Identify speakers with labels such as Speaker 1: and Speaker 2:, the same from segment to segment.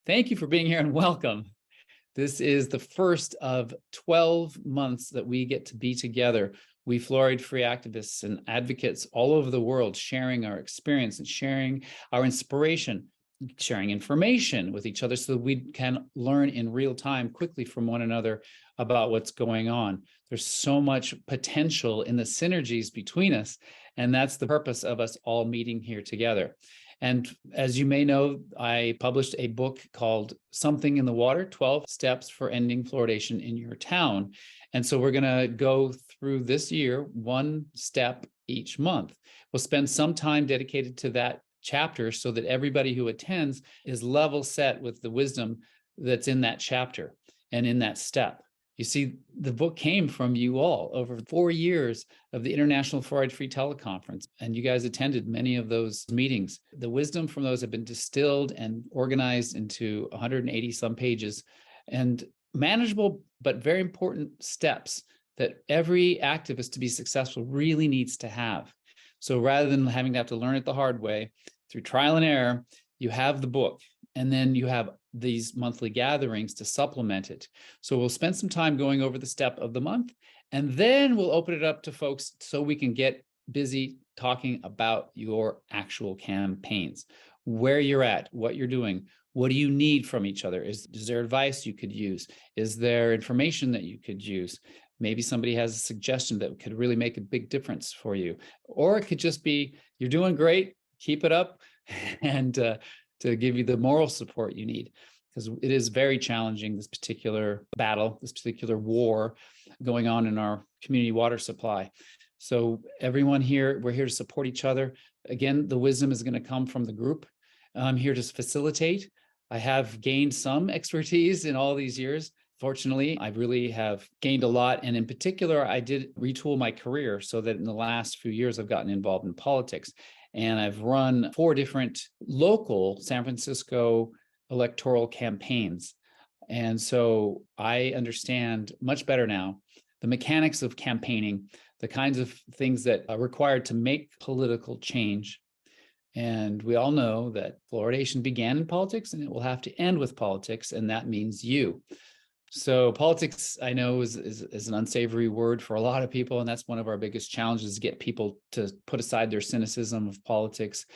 Speaker 1: Thank you for being here and welcome. This is the first of 12 months that we get to be together. We fluoride-free activists and advocates all over the world sharing our experience and sharing our inspiration, sharing information with each other so that we can learn in real time quickly from one another about what's going on. There's so much potential in the synergies between us, and that's the purpose of us all meeting here together. And as you may know, I published a book called Something in the Water, 12 Steps for Ending Fluoridation in Your Town. And so we're going to go through this year, one step each month. We'll spend some time dedicated to that chapter so that everybody who attends is level set with the wisdom that's in that chapter and in that step. You see, the book came from you all over 4 years of the International Fluoride-Free Teleconference, and you guys attended many of those meetings. The wisdom from those have been distilled and organized into 180 some pages, and manageable but very important steps that every activist to be successful really needs to have. So rather than having to learn it the hard way through trial and error, you have the book, and then you have these monthly gatherings to supplement it. So we'll spend some time going over the step of the month, and then we'll open it up to folks so we can get busy talking about your actual campaigns, where you're at, what you're doing, what do you need from each other? Is there advice you could use? Is there information that you could use? Maybe somebody has a suggestion that could really make a big difference for you. Or it could just be, you're doing great, keep it up, and to give you the moral support you need, because it is very challenging, this particular battle, this particular war going on in our community water supply. So everyone here, we're here to support each other. Again, the wisdom is going to come from the group. I'm here to facilitate. I have gained some expertise in all these years. Fortunately, I really have gained a lot. And in particular, I did retool my career so that in the last few years, I've gotten involved in politics. And I've run 4 different local San Francisco electoral campaigns. And so I understand much better now the mechanics of campaigning, the kinds of things that are required to make political change. And we all know that fluoridation began in politics and it will have to end with politics, and that means you. So politics, I know, is an unsavory word for a lot of people, and that's one of our biggest challenges, to get people to put aside their cynicism of politics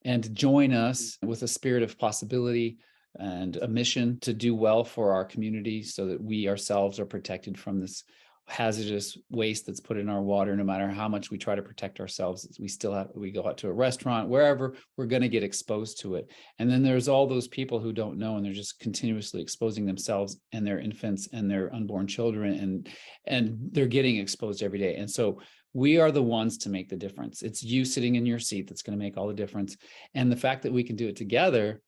Speaker 1: and to join us with a spirit of possibility and a mission to do well for our community so that we ourselves are protected from this hazardous waste that's put in our water. No matter how much we try to protect ourselves, we go out to a restaurant, wherever, we're going to get exposed to it. And then there's all those people who don't know, and they're just continuously exposing themselves and their infants and their unborn children, and they're getting exposed every day. And so we are the ones to make the difference. It's you sitting in your seat that's going to make all the difference. And the fact that we can do it together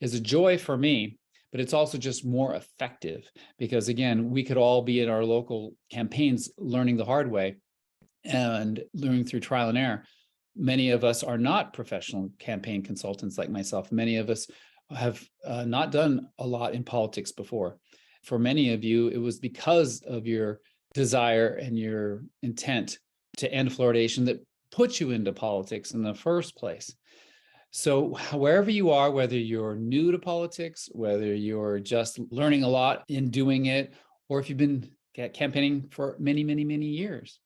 Speaker 1: is a joy for me. But it's also just more effective because, again, we could all be in our local campaigns learning the hard way and learning through trial and error. Many of us are not professional campaign consultants like myself. Many of us have not done a lot in politics before. For many of you, it was because of your desire and your intent to end fluoridation that put you into politics in the first place. So wherever you are, whether you're new to politics, whether you're just learning a lot in doing it, or if you've been campaigning for many, many, many years,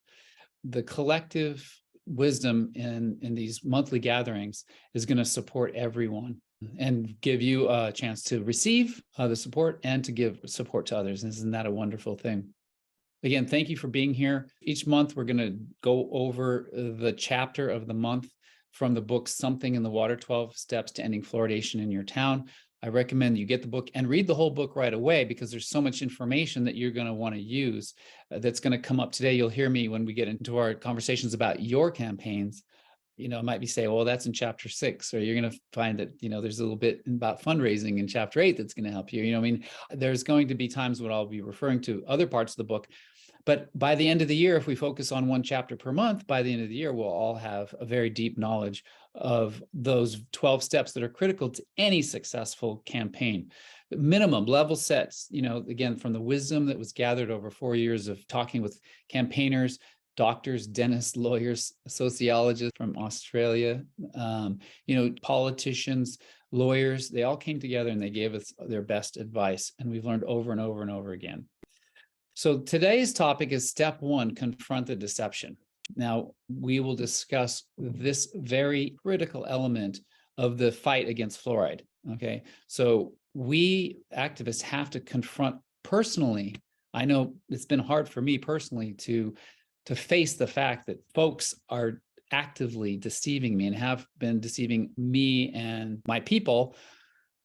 Speaker 1: the collective wisdom in these monthly gatherings is going to support everyone and give you a chance to receive the support and to give support to others. Isn't that a wonderful thing? Again, thank you for being here. Each month, we're going to go over the chapter of the month from the book, Something in the Water, 12 Steps to Ending Fluoridation in Your Town. I recommend you get the book and read the whole book right away, because there's so much information that you're going to want to use that's going to come up today. You'll hear me when we get into our conversations about your campaigns. It might be say, well, that's in chapter 6, or you're going to find that, there's a little bit about fundraising in chapter 8 that's going to help you. There's going to be times when I'll be referring to other parts of the book. But by the end of the year, if we focus on one chapter per month, by the end of the year, we'll all have a very deep knowledge of those 12 steps that are critical to any successful campaign. Minimum level sets, again, from the wisdom that was gathered over 4 years of talking with campaigners, doctors, dentists, lawyers, sociologists from Australia, politicians, lawyers. They all came together and they gave us their best advice. And we've learned over and over and over again. So today's topic is step 1, confront the deception. Now, we will discuss this very critical element of the fight against fluoride. Okay, so we activists have to confront personally. I know it's been hard for me personally to face the fact that folks are actively deceiving me and have been deceiving me and my people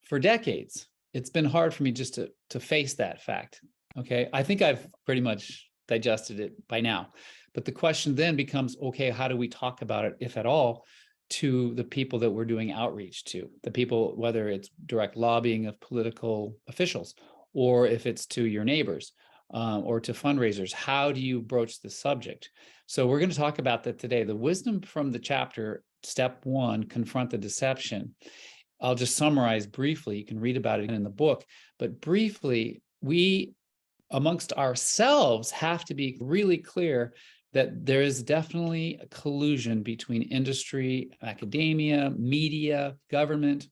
Speaker 1: for decades. It's been hard for me just to face that fact. Okay, I think I've pretty much digested it by now. But the question then becomes, okay, how do we talk about it, if at all, to the people that we're doing outreach to? The people, whether it's direct lobbying of political officials, or if it's to your neighbors, or to fundraisers. How do you broach the subject? So we're going to talk about that today. The wisdom from the chapter, step 1, confront the deception. I'll just summarize briefly. You can read about it in the book, but briefly, we amongst ourselves have to be really clear that there is definitely a collusion between industry, academia, media, government,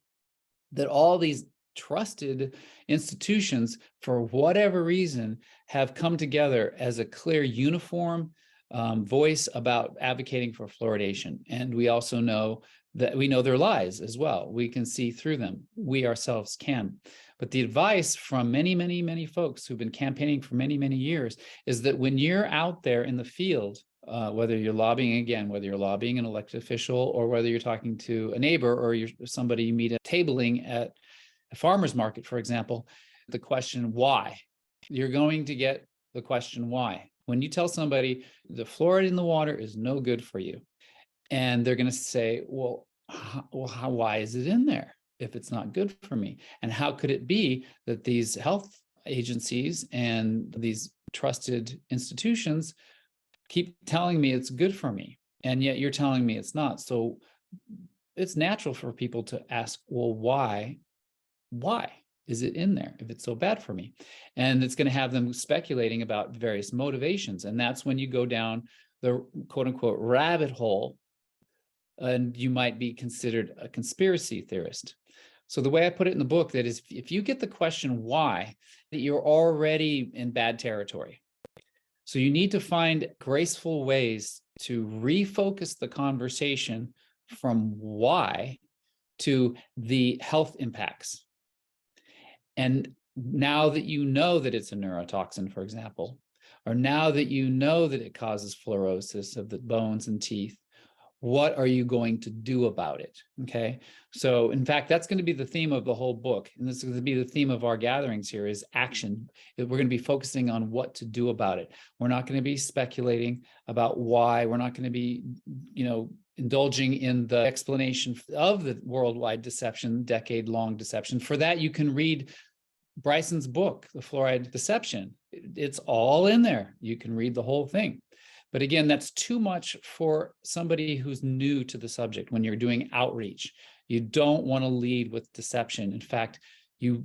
Speaker 1: that all these trusted institutions, for whatever reason, have come together as a clear, uniform voice about advocating for fluoridation. And we also know that we know their lies as well. We can see through them. We ourselves can. But the advice from many, many, many folks who've been campaigning for many, many years is that when you're out there in the field, whether you're lobbying, whether you're lobbying an elected official, or whether you're talking to a neighbor, or you're somebody you meet at tabling at a farmer's market, for example, the question why. You're going to get the question why. When you tell somebody the fluoride in the water is no good for you, and they're going to say, well, why is it in there if it's not good for me? And how could it be that these health agencies and these trusted institutions keep telling me it's good for me, and yet you're telling me it's not? So it's natural for people to ask, well, why is it in there if it's so bad for me? And it's going to have them speculating about various motivations. And that's when you go down the quote unquote rabbit hole, and you might be considered a conspiracy theorist. So the way I put it in the book, that is, if you get the question why, that you're already in bad territory. So you need to find graceful ways to refocus the conversation from why to the health impacts. And now that you know that it's a neurotoxin, for example, or now that you know that it causes fluorosis of the bones and teeth, what are you going to do about it? Okay. So in fact, that's going to be the theme of the whole book. And this is going to be the theme of our gatherings here, is action. We're going to be focusing on what to do about it. We're not going to be speculating about why. We're not going to be, indulging in the explanation of the worldwide deception, decade-long deception. For that, you can read Bryson's book, The Fluoride Deception. It's all in there. You can read the whole thing. But again, that's too much for somebody who's new to the subject. When you're doing outreach, you don't want to lead with deception. In fact, you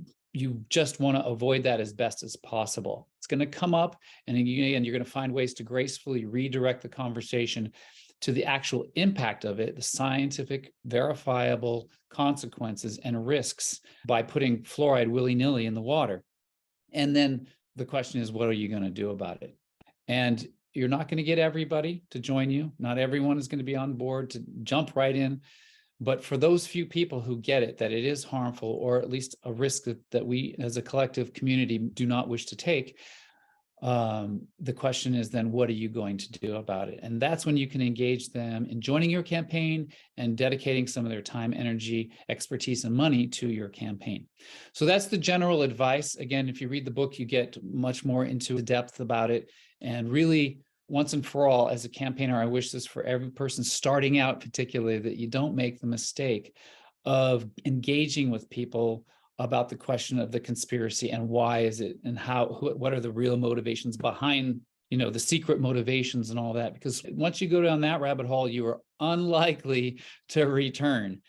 Speaker 1: just want to avoid that as best as possible. It's going to come up, and again, you're going to find ways to gracefully redirect the conversation to the actual impact of it, the scientific, verifiable consequences and risks by putting fluoride willy-nilly in the water. And then the question is, what are you going to do about it? And you're not going to get everybody to join you. Not everyone is going to be on board to jump right in. But for those few people who get it, that it is harmful, or at least a risk that we as a collective community do not wish to take, the question is then, what are you going to do about it? And that's when you can engage them in joining your campaign and dedicating some of their time, energy, expertise, and money to your campaign. So that's the general advice. Again, if you read the book, you get much more into the depth about it. And really, once and for all, as a campaigner, I wish this for every person starting out, particularly, that you don't make the mistake of engaging with people about the question of the conspiracy and why is it, and what are the real motivations behind, the secret motivations and all that. Because once you go down that rabbit hole, you are unlikely to return.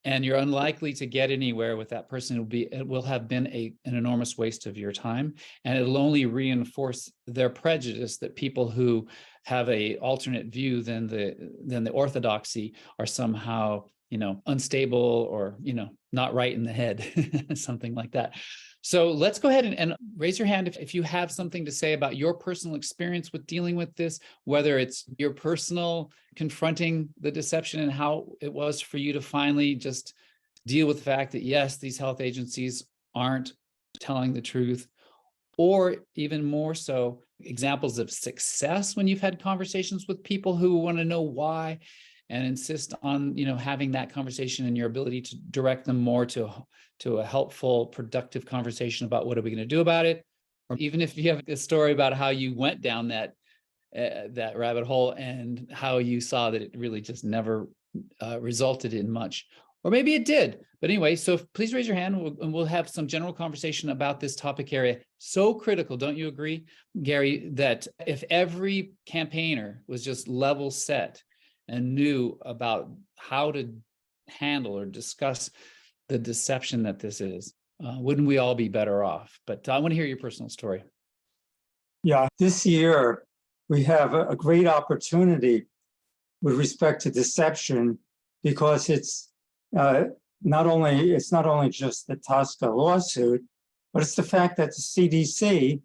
Speaker 1: and you're unlikely to get anywhere with that person. It will have been an enormous waste of your time, and it'll only reinforce their prejudice that people who have a alternate view than the orthodoxy are somehow, unstable or, not right in the head, something like that. So let's go ahead and raise your hand if you have something to say about your personal experience with dealing with this, whether it's your personal confronting the deception and how it was for you to finally just deal with the fact that, yes, these health agencies aren't telling the truth, or even more so, examples of success when you've had conversations with people who want to know why and insist on, having that conversation and your ability to direct them more to a helpful, productive conversation about what are we going to do about it. Or even if you have a story about how you went down that rabbit hole and how you saw that it really just never resulted in much, or maybe it did. But anyway, so please raise your hand and we'll have some general conversation about this topic area. So critical, don't you agree, Gary, that if every campaigner was just level set and knew about how to handle or discuss the deception that this is, wouldn't we all be better off? But I want to hear your personal story.
Speaker 2: Yeah, this year we have a great opportunity with respect to deception, because it's not only just the Tosca lawsuit, but it's the fact that the CDC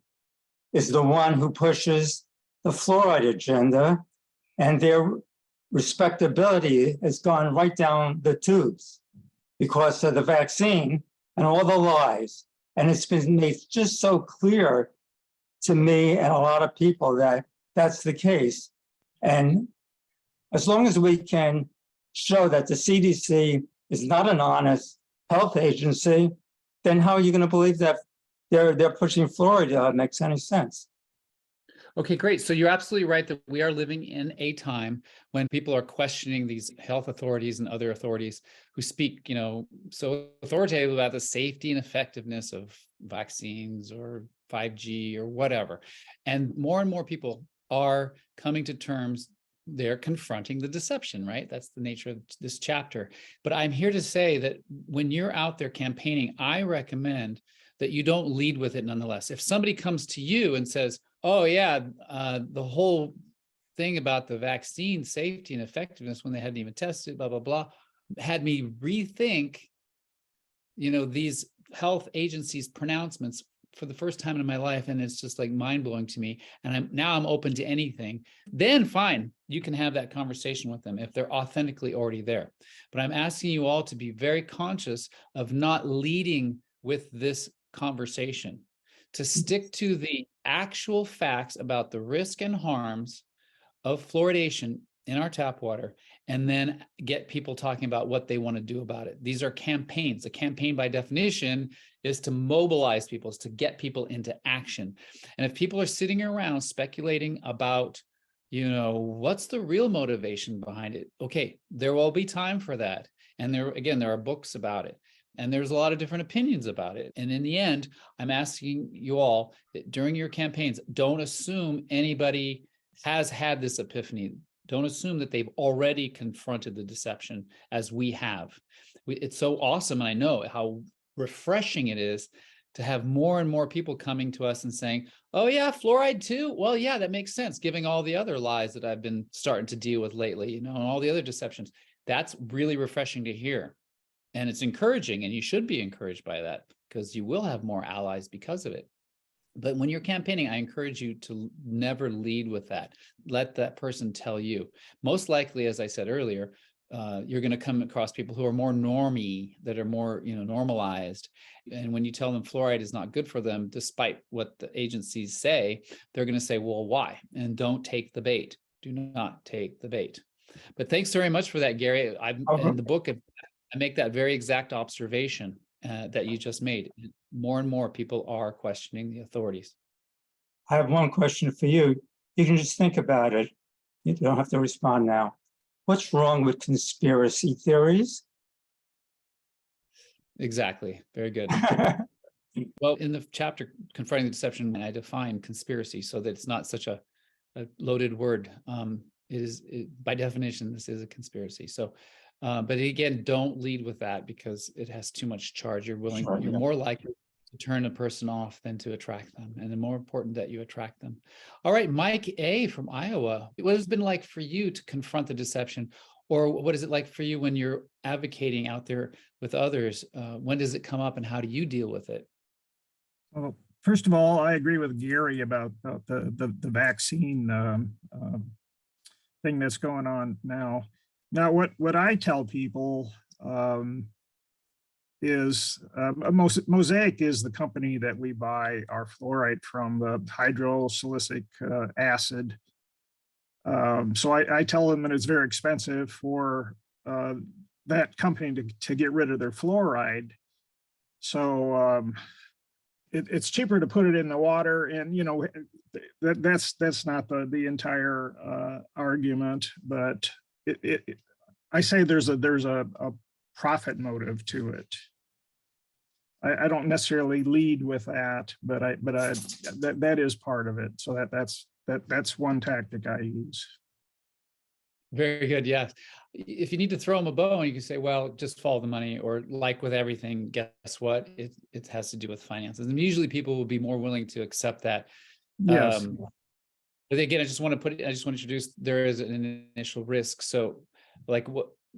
Speaker 2: is the one who pushes the fluoride agenda, and their respectability has gone right down the tubes because of the vaccine and all the lies. And it's been made just so clear to me and a lot of people that that's the case. And as long as we can show that the CDC is not an honest health agency, then how are you going to believe that they're pushing fluoride? Makes any sense?
Speaker 1: Okay, great. So you're absolutely right that we are living in a time when people are questioning these health authorities and other authorities who speak, so authoritative about the safety and effectiveness of vaccines or 5G or whatever. And more people are coming to terms. They're confronting the deception, right? That's the nature of this chapter. But I'm here to say that when you're out there campaigning, I recommend that you don't lead with it nonetheless. If somebody comes to you and says, oh yeah, the whole thing about the vaccine safety and effectiveness when they hadn't even tested, blah, blah, blah, had me rethink, these health agencies' pronouncements for the first time in my life. And it's just like mind-blowing to me. And I'm open to anything. Then fine, you can have that conversation with them if they're authentically already there. But I'm asking you all to be very conscious of not leading with this conversation, to stick to the actual facts about the risk and harms of fluoridation in our tap water, and then get people talking about what they want to do about it. These are campaigns. A campaign by definition is to mobilize people, is to get people into action. And if people are sitting around speculating about, what's the real motivation behind it? Okay, there will be time for that. And there are books about it. And there's a lot of different opinions about it. And in the end, I'm asking you all that during your campaigns, don't assume anybody has had this epiphany. Don't assume that they've already confronted the deception as we have. It's so awesome. And I know how refreshing it is to have more and more people coming to us and saying, oh yeah, fluoride too? Well, yeah, that makes sense, giving all the other lies that I've been starting to deal with lately, and all the other deceptions. That's really refreshing to hear. And it's encouraging, and you should be encouraged by that, because you will have more allies because of it. But when you're campaigning, I encourage you to never lead with that. Let that person tell you. Most likely, as I said earlier, you're going to come across people who are more normie, that are more, normalized. And when you tell them fluoride is not good for them, despite what the agencies say, they're going to say, well, why? And don't take the bait. Do not take the bait. But thanks very much for that, Gary. In the book, I make that very exact observation that you just made. More and more people are questioning the authorities.
Speaker 2: I have one question for you. You can just think about it. You don't have to respond now. What's wrong with conspiracy theories?
Speaker 1: Exactly. Very good. Well, in the chapter Confronting the Deception, I define conspiracy so that it's not such a loaded word. By definition, this is a conspiracy. So But again, don't lead with that because it has too much charge. You're
Speaker 2: Sure, yeah.
Speaker 1: more likely to turn a person off than to attract them. And the more important that you attract them. All right, Mike A. from Iowa. What has it been like for you to confront the deception? Or what is it like for you when you're advocating out there with others? When does it come up and how do you deal with it?
Speaker 3: Well, first of all, I agree with Gary about the vaccine thing that's going on now. Now, what I tell people is Mosaic is the company that we buy our fluoride from, the hydrosilicic acid. So I tell them that it's very expensive for that company to get rid of their fluoride. So it's cheaper to put it in the water, and you know that's not the entire argument, but I say there's a profit motive to it. I don't necessarily lead with that, but that is part of it. So that's one tactic I use.
Speaker 1: Very good. Yes. If you need to throw them a bone, you can say, well, just follow the money, or like with everything, guess what? It has to do with finances. And usually people will be more willing to accept that.
Speaker 3: Yes.
Speaker 1: But again, I just want to introduce, there is an initial risk. So like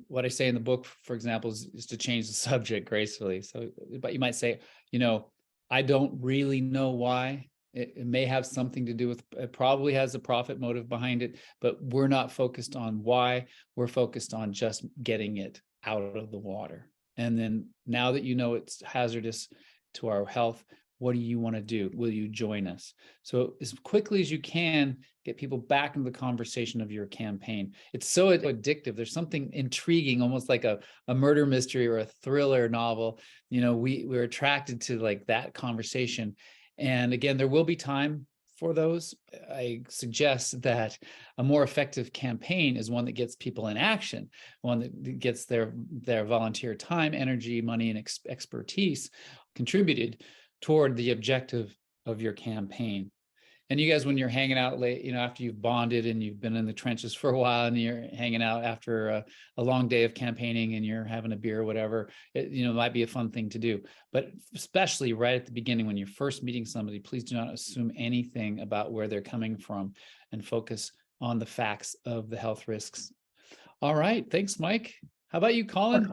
Speaker 1: what I say in the book, for example, is to change the subject gracefully. So, but you might say, you know, I don't really know why. It may have something to do with, it probably has a profit motive behind it, but we're not focused on why. We're focused on just getting it out of the water. And then now that you know it's hazardous to our health, what do you want to do? Will you join us? So as quickly as you can, get people back into the conversation of your campaign. It's so addictive. There's something intriguing, almost like a murder mystery or a thriller novel. You know, we're attracted to like that conversation. And again, there will be time for those. I suggest that a more effective campaign is one that gets people in action, one that gets their volunteer time, energy, money, and expertise contributed toward the objective of your campaign. And you guys, when you're hanging out late, you know, after you've bonded and you've been in the trenches for a while and you're hanging out after a long day of campaigning and you're having a beer or whatever, it, you know, might be a fun thing to do. But especially right at the beginning, when you're first meeting somebody, please do not assume anything about where they're coming from and focus on the facts of the health risks. All right. Thanks, Mike. How about you, Colin?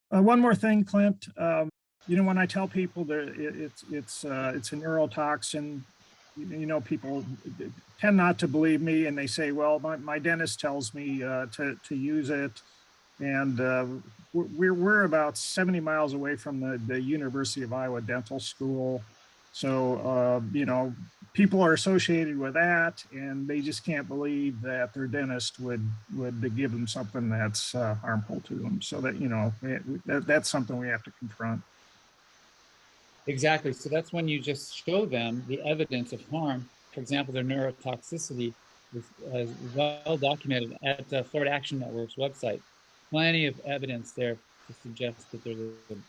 Speaker 3: One more thing, Clint. You know, when I tell people that it's a neurotoxin, you know, people tend not to believe me, and they say, well, my dentist tells me to use it. And we're about 70 miles away from the University of Iowa Dental School. So, you know, people are associated with that, and they just can't believe that their dentist would give them something that's harmful to them. So that, you know, that's something we have to confront.
Speaker 1: Exactly. So that's when you just show them the evidence of harm. For example, their neurotoxicity is well documented at the Florida Action Network's website. Plenty of evidence there to suggest that there's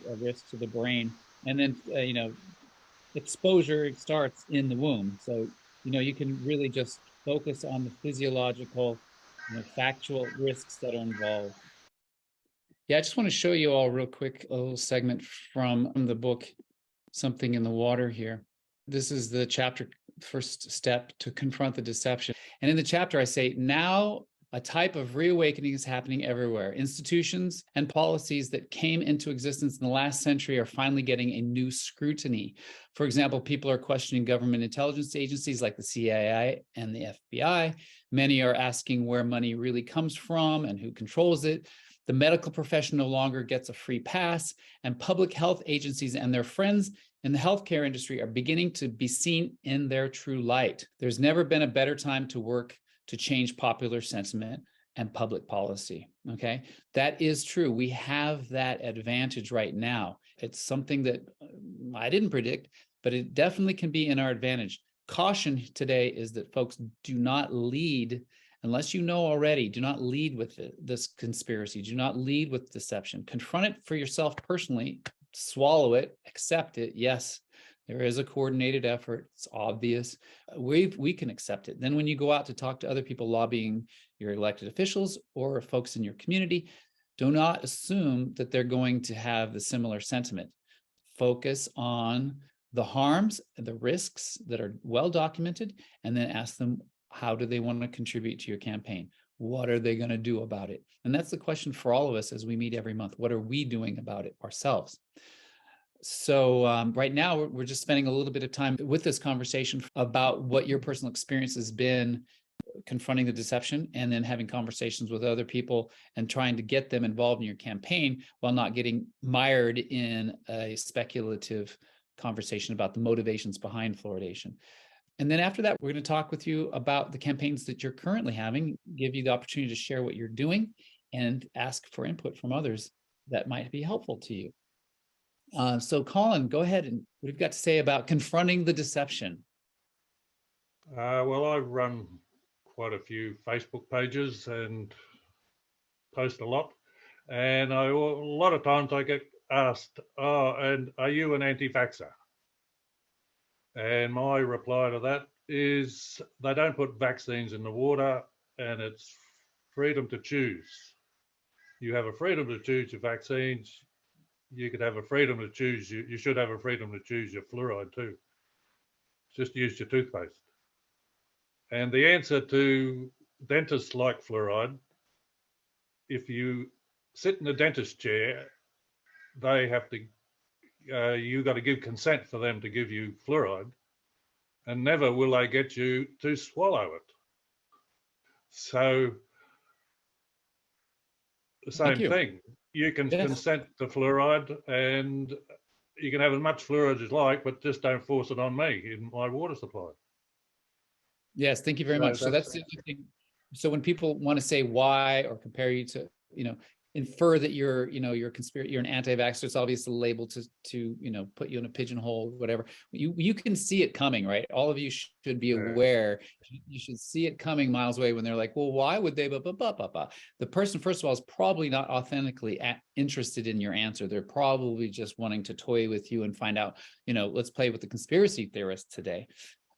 Speaker 1: a risk to the brain. And then, you know, exposure starts in the womb. So, you know, you can really just focus on the physiological, you know, factual risks that are involved. Yeah, I just want to show you all real quick a little segment from the book, Something in the Water here. This is the chapter, first step to confront the deception. And in the chapter, I say, now a type of reawakening is happening everywhere. Institutions and policies that came into existence in the last century are finally getting a new scrutiny. For example, people are questioning government intelligence agencies like the CIA and the FBI. Many are asking where money really comes from and who controls it. The medical profession no longer gets a free pass, and public health agencies and their friends in the healthcare industry are beginning to be seen in their true light. There's never been a better time to work to change popular sentiment and public policy, okay? That is true. We have that advantage right now. It's something that I didn't predict, but it definitely can be in our advantage. Caution today is that folks do not lead, unless you know already, do not lead with this conspiracy. Do not lead with deception. Confront it for yourself personally, swallow it, accept it. Yes, there is a coordinated effort. It's obvious. We can accept it. Then when you go out to talk to other people lobbying your elected officials or folks in your community, Do not assume that they're going to have the similar sentiment. Focus on the harms, the risks that are well documented, and then ask them, how do they want to contribute to your campaign? What are they going to do about it? And that's the question for all of us as we meet every month. What are we doing about it ourselves? So right now, we're just spending a little bit of time with this conversation about what your personal experience has been confronting the deception, and then having conversations with other people and trying to get them involved in your campaign while not getting mired in a speculative conversation about the motivations behind fluoridation. And then after that, we're going to talk with you about the campaigns that you're currently having, give you the opportunity to share what you're doing, and ask for input from others that might be helpful to you. So Colin, go ahead, and what have you got to say about confronting the deception?
Speaker 4: Well, I run quite a few Facebook pages and post a lot. And a lot of times I get asked, oh, and are you an anti-vaxxer? And my reply to that is they don't put vaccines in the water, and it's freedom to choose. You have a freedom to choose your vaccines. You could have a freedom to choose, you should have a freedom to choose your fluoride too. Just use your toothpaste. And the answer to dentists like fluoride, if you sit in a dentist chair, they have to, you got to give consent for them to give you fluoride, and never will they get you to swallow it. So the same thing, you can consent to fluoride, and you can have as much fluoride as you like, but just don't force it on me in my water supply.
Speaker 1: Yes, thank you very much. So that's the other thing. So when people want to say why or compare you to, infer that you're, you're an anti-vaxxer, it's obviously a label to, put you in a pigeonhole, whatever. You can see it coming, right? All of you should be aware. You should see it coming miles away when they're like, well, why would they? The person, first of all, is probably not authentically interested in your answer. They're probably just wanting to toy with you and find out, let's play with the conspiracy theorists today.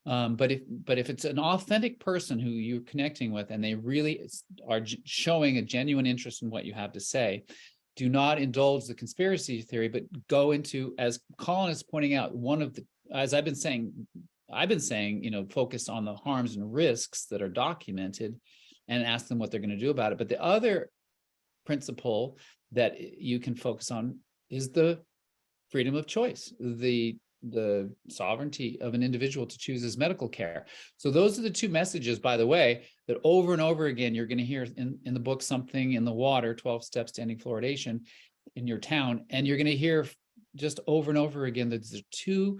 Speaker 1: But if it's an authentic person who you're connecting with, and they really are showing a genuine interest in what you have to say, do not indulge the conspiracy theory, but go into, as Colin is pointing out, as I've been saying, focus on the harms and risks that are documented and ask them what they're going to do about it. But the other principle that you can focus on is the freedom of choice, the sovereignty of an individual to choose his medical care. So those are the two messages, by the way, that over and over again, you're going to hear in the book, Something in the Water, 12 Steps to Ending Fluoridation in your town. And you're going to hear just over and over again that there's two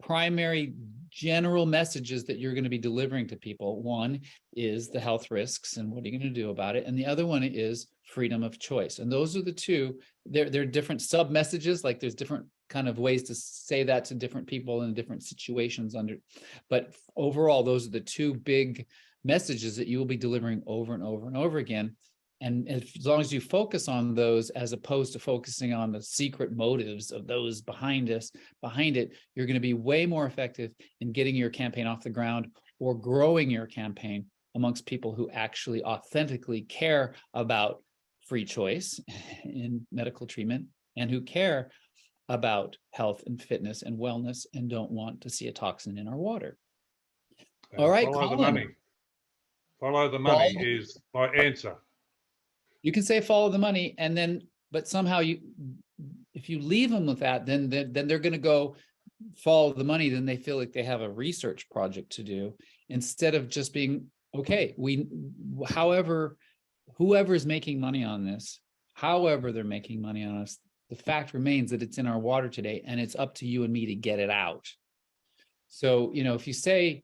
Speaker 1: primary general messages that you're going to be delivering to people. One is the health risks and what are you going to do about it? And the other one is freedom of choice. And those are the two. They're different sub messages, like there's different kind of ways to say that to different people in different situations but overall, those are the two big messages that you will be delivering over and over and over again. And as long as you focus on those, as opposed to focusing on the secret motives of those behind it, you're going to be way more effective in getting your campaign off the ground or growing your campaign amongst people who actually authentically care about free choice in medical treatment, and who care about health and fitness and wellness and don't want to see a toxin in our water. All right,
Speaker 4: follow
Speaker 1: Colin.
Speaker 4: the money. Follow the money is my answer.
Speaker 1: You can say follow the money, and then, but somehow if you leave them with that, then they're going to go follow the money. Then they feel like they have a research project to do instead of just being, okay, whoever is making money on this, however they're making money on us, the fact remains that it's in our water today, and it's up to you and me to get it out. So, if you say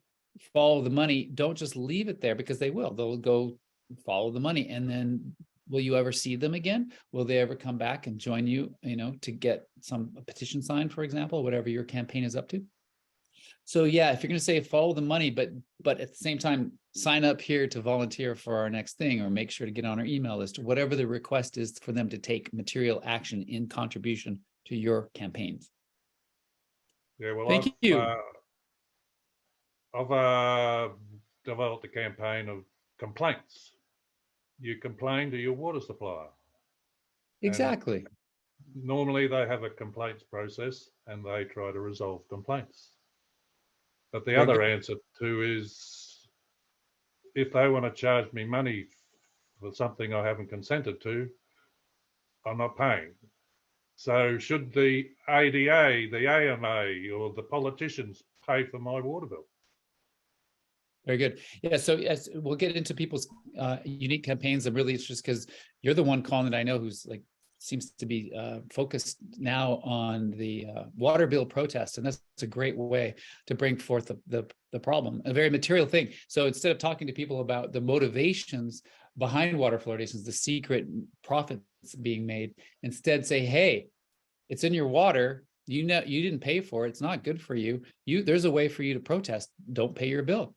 Speaker 1: follow the money, don't just leave it there, because they'll go follow the money. And then will you ever see them again? Will they ever come back and join you, to get a petition signed, for example, whatever your campaign is up to? So yeah, if you're going to say follow the money, but at the same time, sign up here to volunteer for our next thing, or make sure to get on our email list, or whatever the request is for them to take material action in contribution to your campaigns.
Speaker 4: Yeah, well,
Speaker 1: thank you.
Speaker 4: I've developed a campaign of complaints. You complain to your water supplier.
Speaker 1: Exactly.
Speaker 4: Normally they have a complaints process and they try to resolve complaints. But the
Speaker 1: Very
Speaker 4: other
Speaker 1: good.
Speaker 4: answer too is if they want to charge me money for something I haven't consented to, I'm not paying. So should the ADA, the AMA, or the politicians pay for my water bill?
Speaker 1: Very good. Yeah. So yes, we'll get into people's unique campaigns. I'm really interested because you're the one, Colin, that I know who's like seems to be focused now on the water bill protest, and that's a great way to bring forth the problem, a very material thing. So instead of talking to people about the motivations behind water fluoridations, the secret profits being made, instead say, hey, it's in your water. You know, you didn't pay for it. It's not good for you. There's a way for you to protest. Don't pay your bill,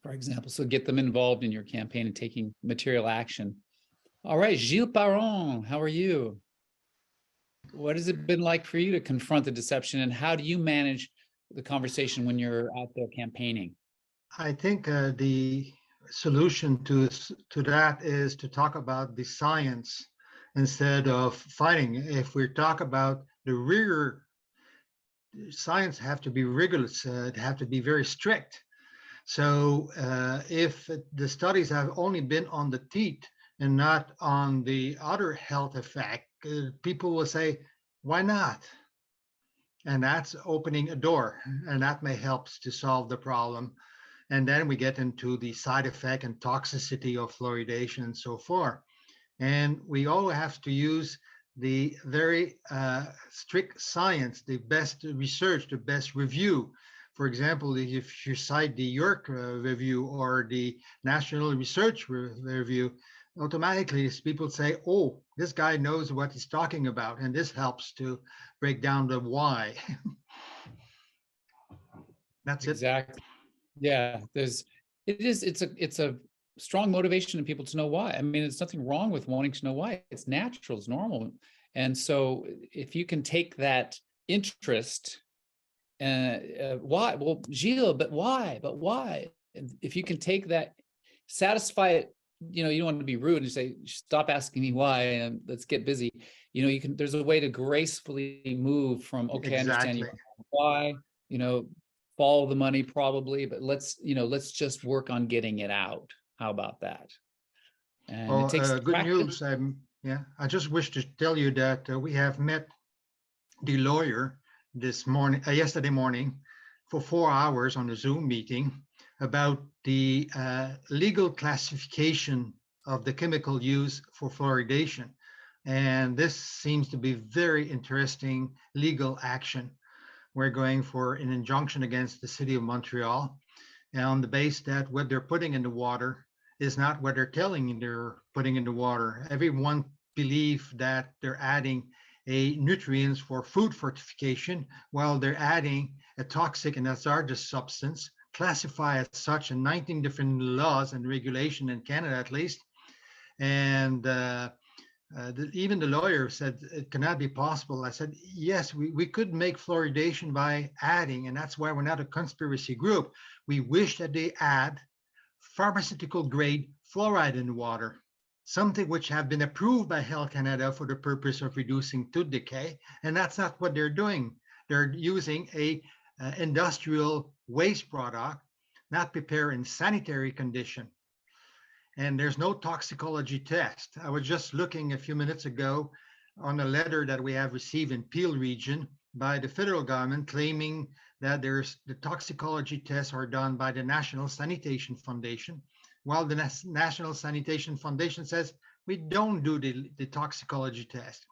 Speaker 1: for example. So get them involved in your campaign and taking material action. All right, Gilles Parent, how are you? What has it been like for you to confront the deception, and how do you manage the conversation when you're out there campaigning?
Speaker 5: I think the solution to that is to talk about the science instead of fighting. If we talk about the rigor, science have to be rigorous, have to be very strict. So if the studies have only been on the teeth and not on the other health effect, people will say, why not? And that's opening a door, and that may help to solve the problem. And then we get into the side effect and toxicity of fluoridation and so forth. And we all have to use the very strict science, the best research, the best review. For example, if you cite the York review or the National Research Review, automatically people say, oh, this guy knows what he's talking about. And this helps to break down the why. That's
Speaker 1: Exactly. Yeah, it's a strong motivation in people to know why. I mean, there's nothing wrong with wanting to know why. It's natural, it's normal. And so if you can take that interest, why? Well, Gilles, but why? But why? And if you can take that, satisfy it, you know, you don't want to be rude and say, stop asking me why and let's get busy. You know, you can, there's a way to gracefully move from, okay, I understand you why, you know, follow the money probably, but let's just work on getting it out. How about that? And
Speaker 5: well,
Speaker 1: it takes
Speaker 5: good news. I just wish to tell you that we have met the lawyer this morning, yesterday morning, for 4 hours on a Zoom meeting about the legal classification of the chemical use for fluoridation. And this seems to be very interesting legal action. We're going for an injunction against the city of Montreal, and on the base that what they're putting in the water is not what they're telling you they're putting in the water. Everyone believes that they're adding a nutrients for food fortification while they're adding a toxic and hazardous substance classified as such in 19 different laws and regulation in Canada at least. And even the lawyer said it cannot be possible. I said, yes, we could make fluoridation by adding, and that's why we're not a conspiracy group. We wish that they add pharmaceutical grade fluoride in the water, something which have been approved by Health Canada for the purpose of reducing tooth decay. And that's not what they're doing. They're using a industrial waste product, not prepared in sanitary condition. And there's no toxicology test. I was just looking a few minutes ago on a letter that we have received in Peel region by the federal government claiming that the toxicology tests are done by the National Sanitation Foundation, while the National Sanitation Foundation says we don't do the toxicology test.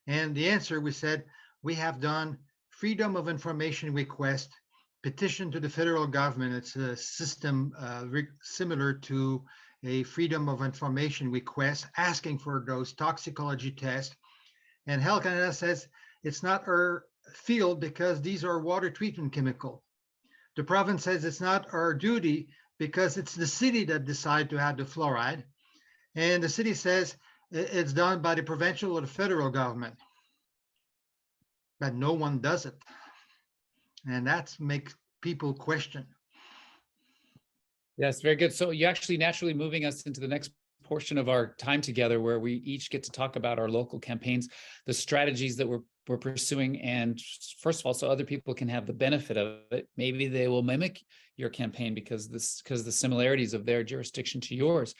Speaker 5: And the answer, we said, we have done freedom of information request, petition to the federal government. It's a system similar to a freedom of information request asking for those toxicology tests. And Health Canada says it's not our field because these are water treatment chemical. The province says it's not our duty because it's the city that decide to add the fluoride. And the city says it's done by the provincial or the federal government. But no one does it. And that makes people question.
Speaker 1: Yes, very good. So you actually naturally moving us into the next portion of our time together where we each get to talk about our local campaigns, the strategies that we're pursuing, and first of all, so other people can have the benefit of it. Maybe they will mimic your campaign because the similarities of their jurisdiction to yours,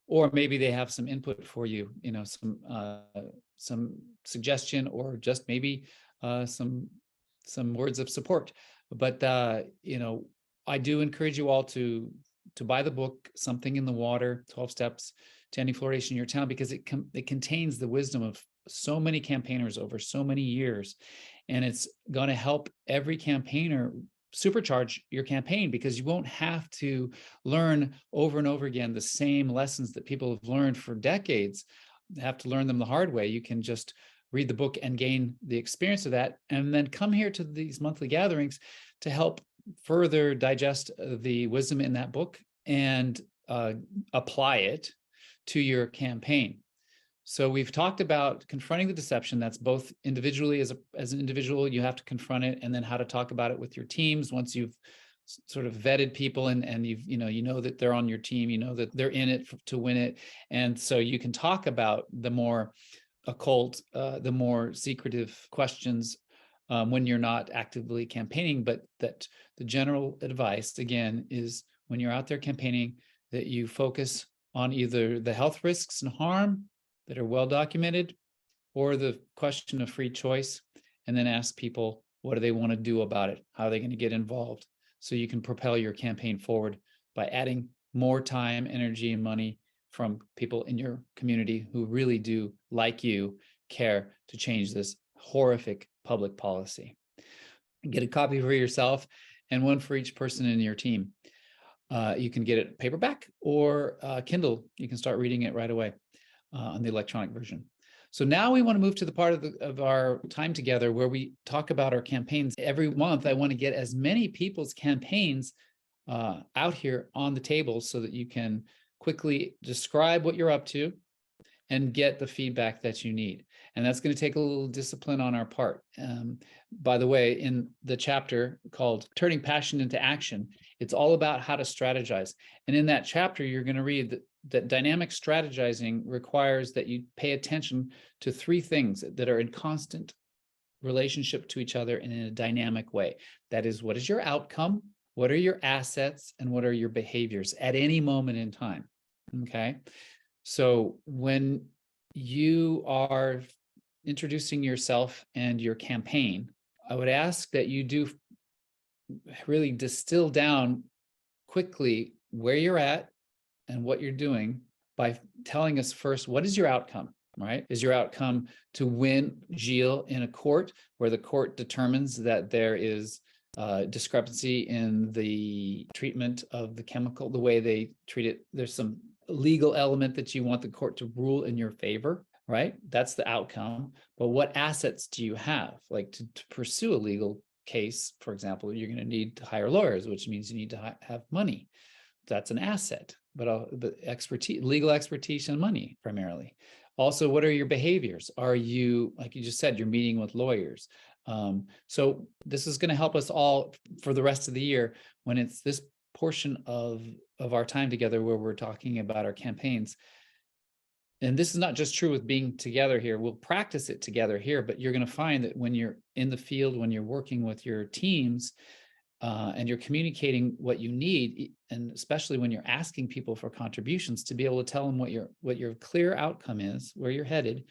Speaker 1: or maybe they have some input for you, some suggestion, or just maybe some words of support. But I do encourage you all to buy the book, Something in the Water, 12 Steps to Ending Fluoridation in Your Town, because it contains the wisdom of so many campaigners over so many years. And it's going to help every campaigner supercharge your campaign, because you won't have to learn over and over again the same lessons that people have learned for decades. You have to learn them the hard way. You can just read the book and gain the experience of that, and then come here to these monthly gatherings to help further digest the wisdom in that book and apply it to your campaign. So we've talked about confronting the deception. That's both individually, as an individual, you have to confront it, and then how to talk about it with your teams once you've sort of vetted people and you know that they're on your team, you know that they're in it to win it. And so you can talk about the more occult, the more secretive questions when you're not actively campaigning. But that the general advice, again, is when you're out there campaigning, that you focus on either the health risks and harm that are well documented, or the question of free choice, and then ask people, what do they want to do about it? How are they going to get involved? So you can propel your campaign forward by adding more time, energy, and money from people in your community who really do, like you, care to change this horrific public policy. Get a copy for yourself and one for each person in your team. You can get it paperback or Kindle. You can start reading it right away on the electronic version. So now we want to move to the part of our time together where we talk about our campaigns. Every month, I want to get as many people's campaigns out here on the table so that you can quickly describe what you're up to and get the feedback that you need. And that's going to take a little discipline on our part. By the way, in the chapter called Turning Passion into Action, it's all about how to strategize. And in that chapter, you're going to read that dynamic strategizing requires that you pay attention to three things that are in constant relationship to each other and in a dynamic way. That is, what is your outcome? What are your assets? And what are your behaviors at any moment in time? Okay. So when you are introducing yourself and your campaign, I would ask that you do really distill down quickly where you're at and what you're doing by telling us first, what is your outcome, right? Is your outcome to win Gilles in a court where the court determines that there is discrepancy in the treatment of the chemical, the way they treat it? There's some legal element that you want the court to rule in your favor, right? That's the outcome. But what assets do you have? Like to pursue a legal case, for example, you're going to need to hire lawyers, which means you need to have money. That's an asset, but expertise, legal expertise and money primarily. Also, what are your behaviors? Are you, like you just said, you're meeting with lawyers. So this is going to help us all for the rest of the year when it's this portion of our time together where we're talking about our campaigns. And this is not just true with being together here. We'll practice it together here, but you're going to find that when you're in the field, when you're working with your teams, and you're communicating what you need, and especially when you're asking people for contributions, to be able to tell them what your clear outcome is, where you're headed,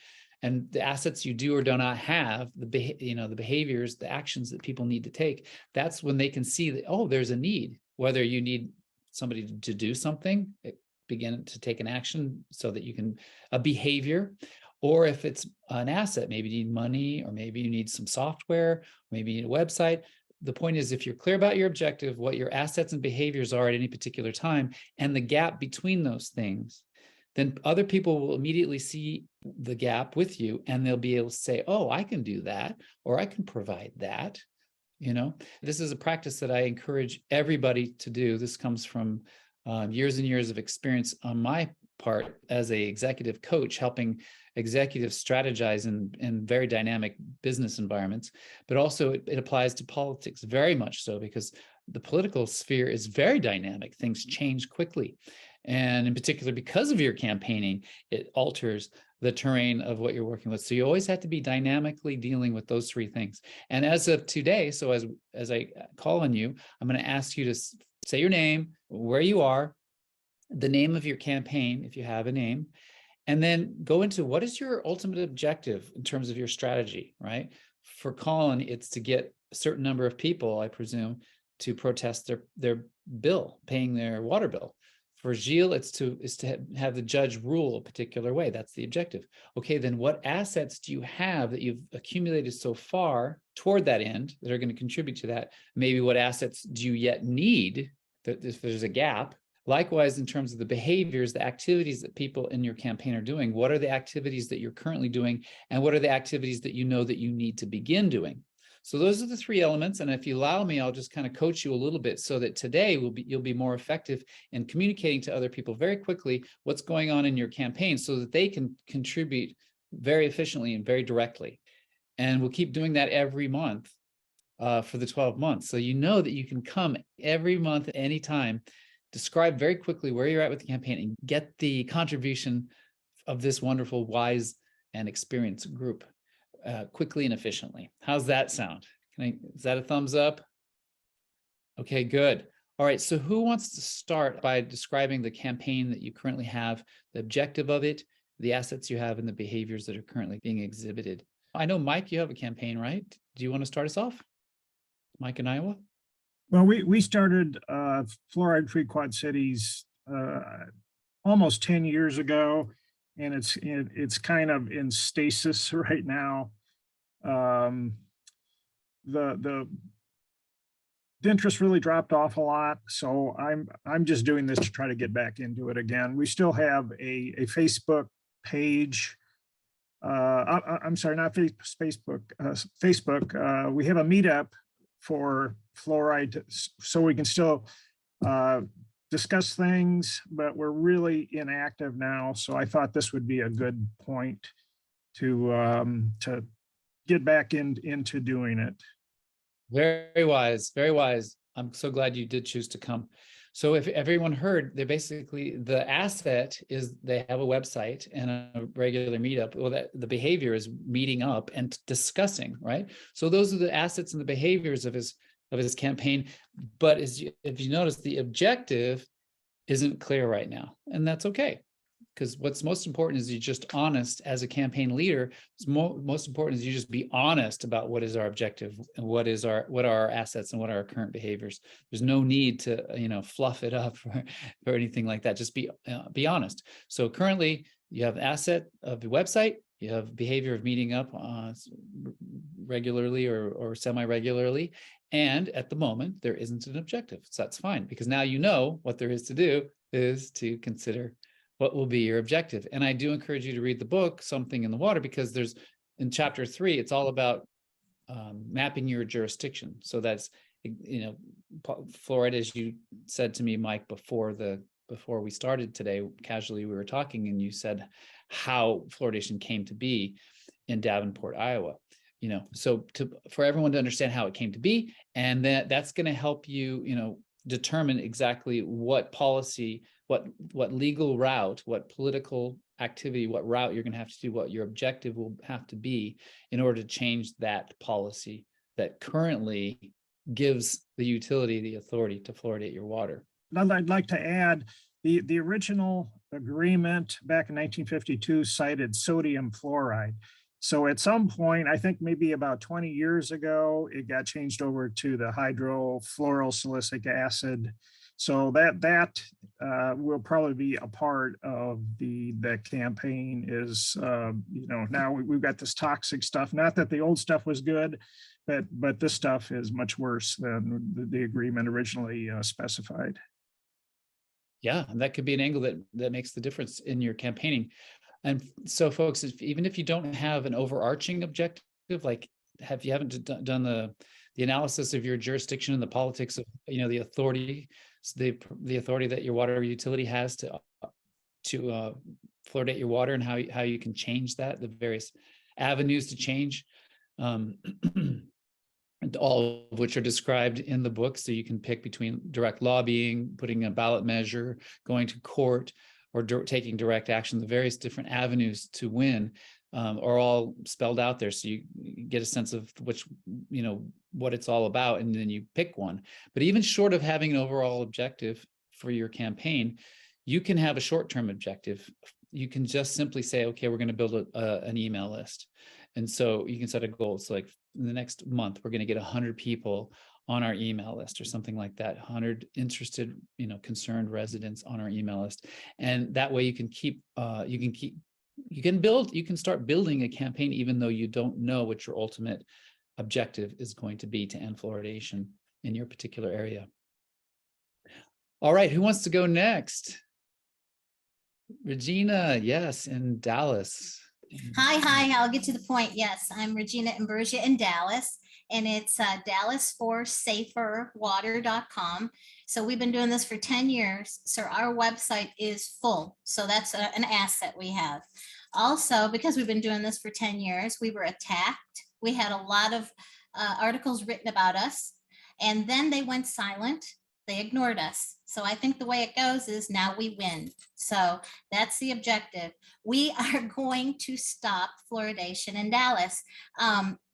Speaker 1: and the assets you do or do not have, the behaviors, the actions that people need to take. That's when they can see that, oh, there's a need, whether you need somebody to do something, begin to take an action so that you can, a behavior, or if it's an asset, maybe you need money, or maybe you need some software, maybe you need a website. The point is, if you're clear about your objective, what your assets and behaviors are at any particular time, and the gap between those things, then other people will immediately see the gap with you, and they'll be able to say, oh, I can do that, or I can provide that. This is a practice that I encourage everybody to do. This comes from years and years of experience on my part as an executive coach, helping executives strategize in very dynamic business environments, but also it applies to politics very much so, because the political sphere is very dynamic. Things change quickly. And in particular, because of your campaigning, it alters the terrain of what you're working with. So you always have to be dynamically dealing with those three things. And as of today, so as I call on you, I'm going to ask you to say your name, where you are, the name of your campaign, if you have a name, and then go into what is your ultimate objective in terms of your strategy, right? For Colin, it's to get a certain number of people, I presume, to protest their bill, paying their water bill. For Gilles, it's to have the judge rule a particular way. That's the objective. Okay, then what assets do you have that you've accumulated so far toward that end that are going to contribute to that? Maybe what assets do you yet need, that if there's a gap? Likewise, in terms of the behaviors, the activities that people in your campaign are doing, what are the activities that you're currently doing, and what are the activities that you know that you need to begin doing? So those are the three elements. And if you allow me, I'll just kind of coach you a little bit so that today you'll be more effective in communicating to other people very quickly what's going on in your campaign so that they can contribute very efficiently and very directly. And we'll keep doing that every month for the 12 months. So you know that you can come every month, anytime, describe very quickly where you're at with the campaign and get the contribution of this wonderful, wise, and experienced group quickly and efficiently. How's that sound? Is that a thumbs up? Okay, good. All right, so who wants to start by describing the campaign that you currently have, the objective of it, the assets you have, and the behaviors that are currently being exhibited? I know, Mike, you have a campaign, right? Do you want to start us off? Mike in Iowa?
Speaker 3: Well, we started Fluoride-Free Quad Cities almost 10 years ago, and it's kind of in stasis right now. The interest really dropped off a lot, so I'm just doing this to try to get back into it again. We still have a Facebook page. I'm sorry, not Facebook. Facebook. We have a meetup for fluoride, so we can still discuss things, but we're really inactive now. So I thought this would be a good point to get back into doing it.
Speaker 1: Very wise, very wise. I'm so glad you did choose to come. So if everyone heard, they basically, the asset is they have a website and a regular meetup. Well, the behavior is meeting up and discussing, right? So those are the assets and the behaviors of his campaign. But if you notice, the objective isn't clear right now, and that's okay. Because what's most important is you're just honest as a campaign leader. It's most important is you just be honest about what is our objective and what are our assets and what are our current behaviors. There's no need to fluff it up or anything like that. Just be honest. So currently you have asset of the website, you have behavior of meeting up regularly or semi-regularly, and at the moment there isn't an objective. So that's fine, because now you know what there is to do is to consider what will be your objective. And I do encourage you to read the book, Something in the Water, because there's in chapter 3, it's all about mapping your jurisdiction. So that's, fluoride, as you said to me, Mike, before we started today, casually we were talking, and you said how fluoridation came to be in Davenport, Iowa. So for everyone to understand how it came to be, and that's going to help you, determine exactly what policy, what legal route, what political activity, what route you're going to have to do, what your objective will have to be in order to change that policy that currently gives the utility the authority to fluoridate your water.
Speaker 3: I'd like to add, the original agreement back in 1952 cited sodium fluoride. So at some point, I think maybe about 20 years ago, it got changed over to the hydrofluorosilicic acid. So that will probably be a part of the campaign is, now we've got this toxic stuff. Not that the old stuff was good, but this stuff is much worse than the agreement originally specified.
Speaker 1: Yeah, and that could be an angle that makes the difference in your campaigning. And so, folks, even if you don't have an overarching objective, like if you haven't done the analysis of your jurisdiction and the politics of the authority, the authority that your water utility has to fluoridate your water, and how you can change that, the various avenues to change. and all of which are described in the book. So you can pick between direct lobbying, putting a ballot measure, going to court, or taking direct action. The various different avenues to win are all spelled out there. So you get a sense of which, what it's all about, and then you pick one. But even short of having an overall objective for your campaign, you can have a short-term objective. You can just simply say, okay, we're going to build an email list. And so you can set a goal. It's like in the next month, we're going to get 100 people on our email list or something like that, 100 interested, concerned residents on our email list. And that way you can start building a campaign, even though you don't know what your ultimate objective is going to be to end fluoridation in your particular area. All right, who wants to go next? Regina, yes, in Dallas.
Speaker 6: Hi, I'll get to the point. Yes, I'm Regina Imburgia in Dallas, and it's dallasforsaferwater.com. So we've been doing this for 10 years. So our website is full. So that's an asset we have. Also, because we've been doing this for 10 years, we were attacked. We had a lot of articles written about us, and then they went silent. They ignored us. So I think the way it goes is now we win. So that's the objective. We are going to stop fluoridation in Dallas.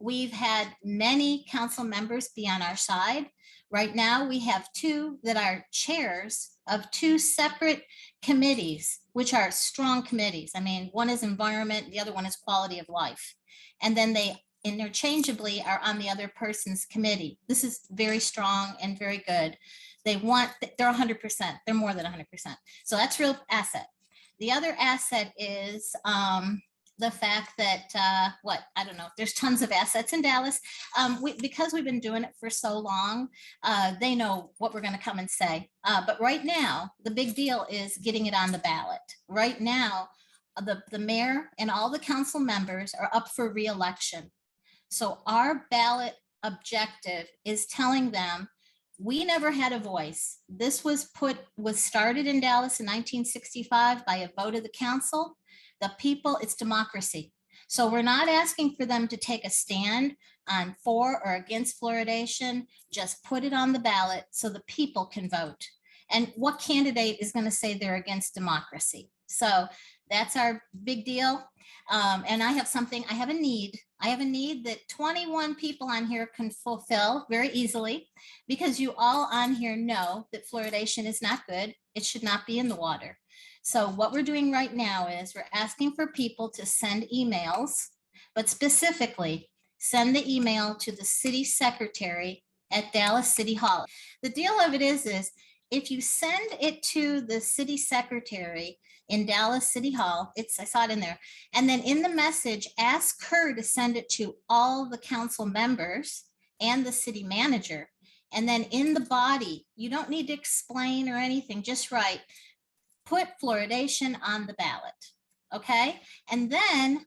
Speaker 6: We've had many council members be on our side. Right now, we have two that are chairs of two separate committees, which are strong committees. I mean, one is environment, the other one is quality of life. And then they interchangeably are on the other person's committee. This is very strong and very good. They're 100%, they're more than 100%. So that's real asset. The other asset is the fact that, I don't know, there's tons of assets in Dallas. Because we've been doing it for so long, they know what we're gonna come and say. But right now, the big deal is getting it on the ballot. Right now, the mayor and all the council members are up for re-election. So our ballot objective is telling them, we never had a voice. This was started in Dallas in 1965 by a vote of the council. The people, it's democracy. So we're not asking for them to take a stand on for or against fluoridation. Just put it on the ballot so the people can vote. And what candidate is going to say they're against democracy? So that's our big deal. And I have a need. I have a need that 21 people on here can fulfill very easily, because you all on here know that fluoridation is not good. It should not be in the water. So what we're doing right now is we're asking for people to send emails, but specifically send the email to the city secretary at Dallas City Hall. The deal of it is if you send it to the city secretary in Dallas City Hall, I saw it in there, and then in the message, ask her to send it to all the council members and the city manager. And then in the body, you don't need to explain or anything, just write, put fluoridation on the ballot, okay? And then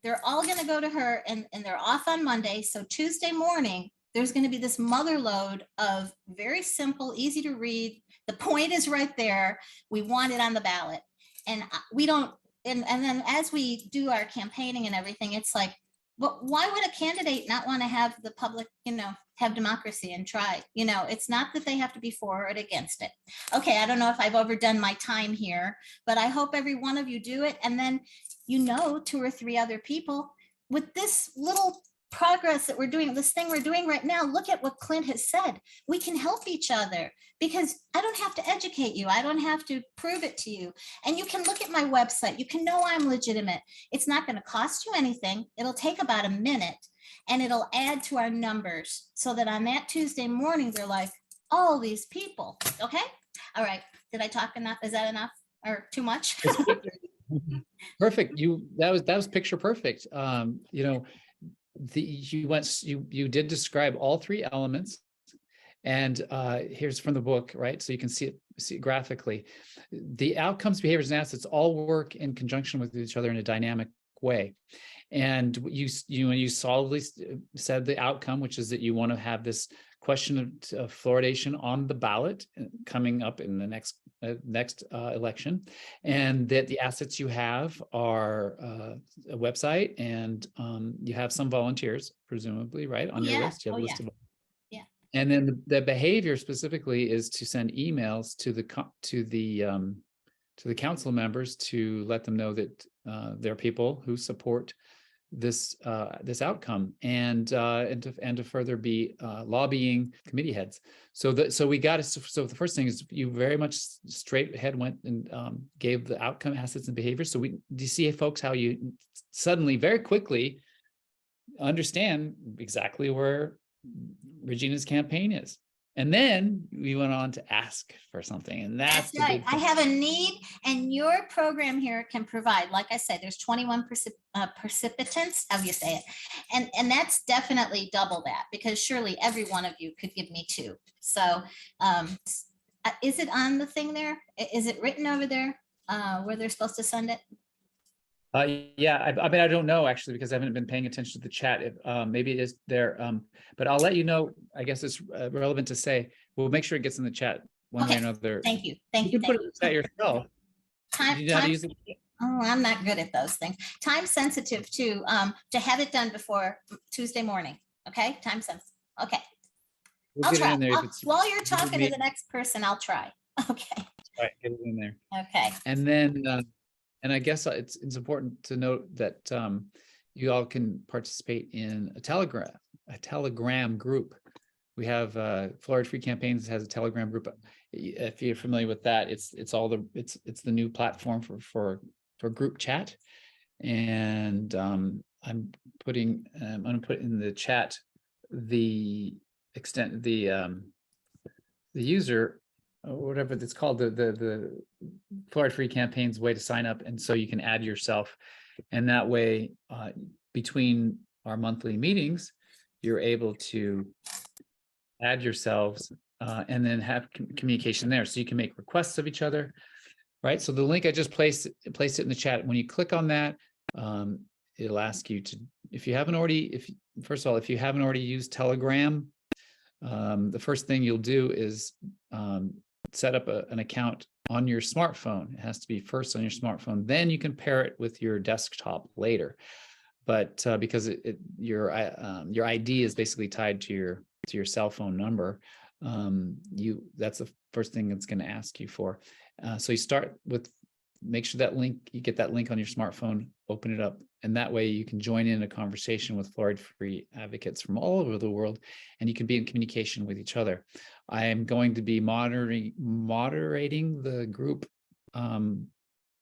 Speaker 6: they're all gonna go to her, and they're off on Monday. So Tuesday morning, there's gonna be this mother load of very simple, easy to read. The point is right there. We want it on the ballot. And we don't, and then as we do our campaigning and everything, it's like, but why would a candidate not want to have the public, have democracy and try? It's not that they have to be for or against it. Okay, I don't know if I've overdone my time here, but I hope every one of you do it. And then, 2 or 3 other people with this little progress that we're doing, this thing we're doing right now. Look at what Clint has said. We can help each other, because I don't have to educate you. I don't have to prove it to you. And you can look at my website. You can know I'm legitimate. It's not going to cost you anything. It'll take about a minute, and it'll add to our numbers so that on that Tuesday morning, they're like, all these people. Okay. All right. Did I talk enough? Is that enough or too much?
Speaker 1: Perfect. That was picture perfect. You did describe all 3 elements, and here's from the book, right? So you can see it graphically. The outcomes, behaviors, and assets all work in conjunction with each other in a dynamic way. And you solidly said the outcome, which is that you want to have this question of fluoridation on the ballot coming up in the next election, and that the assets you have are a website, and you have some volunteers, presumably, right, on your list. You have a list of And then the behavior specifically is to send emails to the council members to let them know that there are people who support this outcome, and to further be lobbying committee heads. So the first thing is you very much straight ahead went and gave the outcome, assets, and behaviors. So do you see, folks, how you suddenly very quickly understand exactly where Regina's campaign is. And then we went on to ask for something, and that's the
Speaker 6: right.
Speaker 1: big
Speaker 6: I
Speaker 1: thing.
Speaker 6: have a need, and your program here can provide, like I said, there's 21 participants, how do you say it? And that's definitely double that, because surely every one of you could give me 2. So is it on the thing there? Is it written over there where they're supposed to send it?
Speaker 1: Yeah, I mean, I don't know actually, because I haven't been paying attention to the chat. If maybe it is there, but I'll let you know. I guess it's relevant to say we'll make sure it gets in the chat one way or
Speaker 6: Okay,
Speaker 1: another.
Speaker 6: thank you.
Speaker 1: You
Speaker 6: Thank you.
Speaker 1: can put it in the chat yourself.
Speaker 6: Time,
Speaker 1: You know how to
Speaker 6: time,
Speaker 1: use it?
Speaker 6: oh, I'm not good at those things. Time sensitive too, to have it done before Tuesday morning. Okay, time sensitive. Okay,
Speaker 1: We'll
Speaker 6: I'll
Speaker 1: get it
Speaker 6: try.
Speaker 1: in there if it's
Speaker 6: While you're talking to
Speaker 1: me.
Speaker 6: the next person, I'll try. Okay,
Speaker 1: Right, get it in there.
Speaker 6: okay.
Speaker 1: And then, and I guess it's important to note that you all can participate in a Telegram group. We have Fluoride-Free Campaigns has a Telegram group. If you're familiar with that, it's the new platform for group chat. And I'm gonna put in the chat the user, or whatever it's called, the Fluoride-Free Campaigns way to sign up, and so you can add yourself, and that way between our monthly meetings you're able to add yourselves and then have communication there, so you can make requests of each other, right? So the link I just placed it in the chat. When you click on that, it'll ask you to, if you haven't already used Telegram, the first thing you'll do is set up an account on your smartphone. It has to be first on your smartphone. Then you can pair it with your desktop later. But because your ID is basically tied to your cell phone number, that's the first thing it's going to ask you for. So you start with, make sure that link, you get that link on your smartphone, open it up, and that way you can join in a conversation with fluoride-free advocates from all over the world, and you can be in communication with each other. I am going to be moderating the group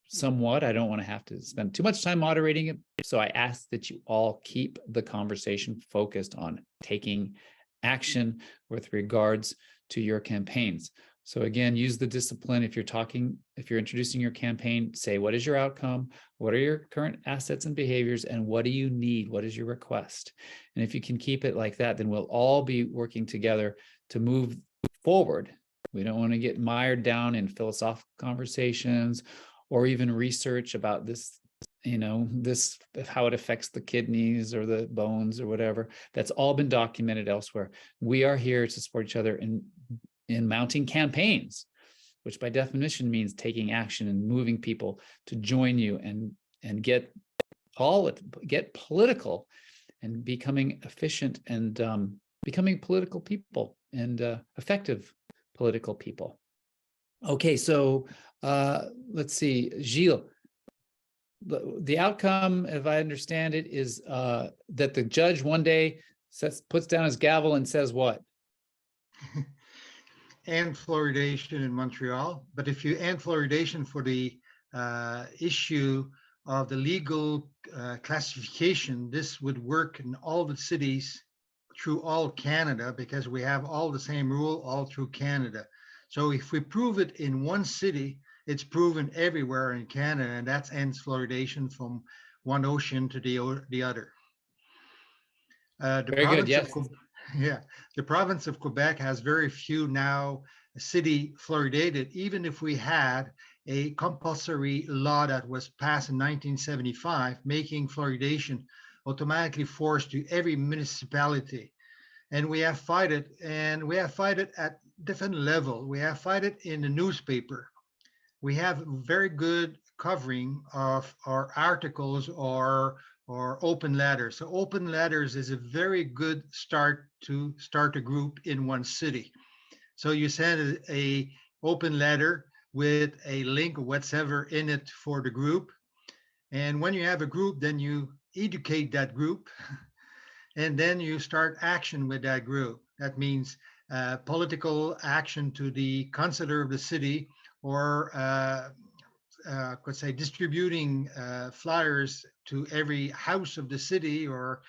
Speaker 1: somewhat. I don't want to have to spend too much time moderating it, so I ask that you all keep the conversation focused on taking action with regards to your campaigns. So again, use the discipline. If you're introducing your campaign, say, what is your outcome? What are your current assets and behaviors? And what do you need? What is your request? And if you can keep it like that, then we'll all be working together to move forward. We don't want to get mired down in philosophical conversations or even research about this, how it affects the kidneys or the bones or whatever. That's all been documented elsewhere. We are here to support each other in mounting campaigns, which by definition means taking action and moving people to join you and get political and becoming efficient and becoming political people and effective political people. Okay, so let's see, Gilles. The outcome, if I understand it, is that the judge one day puts down his gavel and says what?
Speaker 5: And fluoridation in Montreal. But if you end fluoridation for the issue of the legal classification, this would work in all the cities through all Canada, because we have all the same rule all through Canada. So if we prove it in one city, it's proven everywhere in Canada, and that ends fluoridation from one ocean to the other.
Speaker 1: Very good, yes.
Speaker 5: Yeah, the province of Quebec has very few now city fluoridated. Even if we had a compulsory law that was passed in 1975, making fluoridation automatically forced to every municipality. And we have fight it, and we have fight it at different level. We have fight it in the newspaper. We have very good covering of our articles or or open letters. So open letters is a very good start to start a group in one city. So you send a open letter with a link or whatever in it for the group. And when you have a group, then you educate that group and then you start action with that group. That means political action to the councillor of the city, or could say distributing flyers to every house of the city, or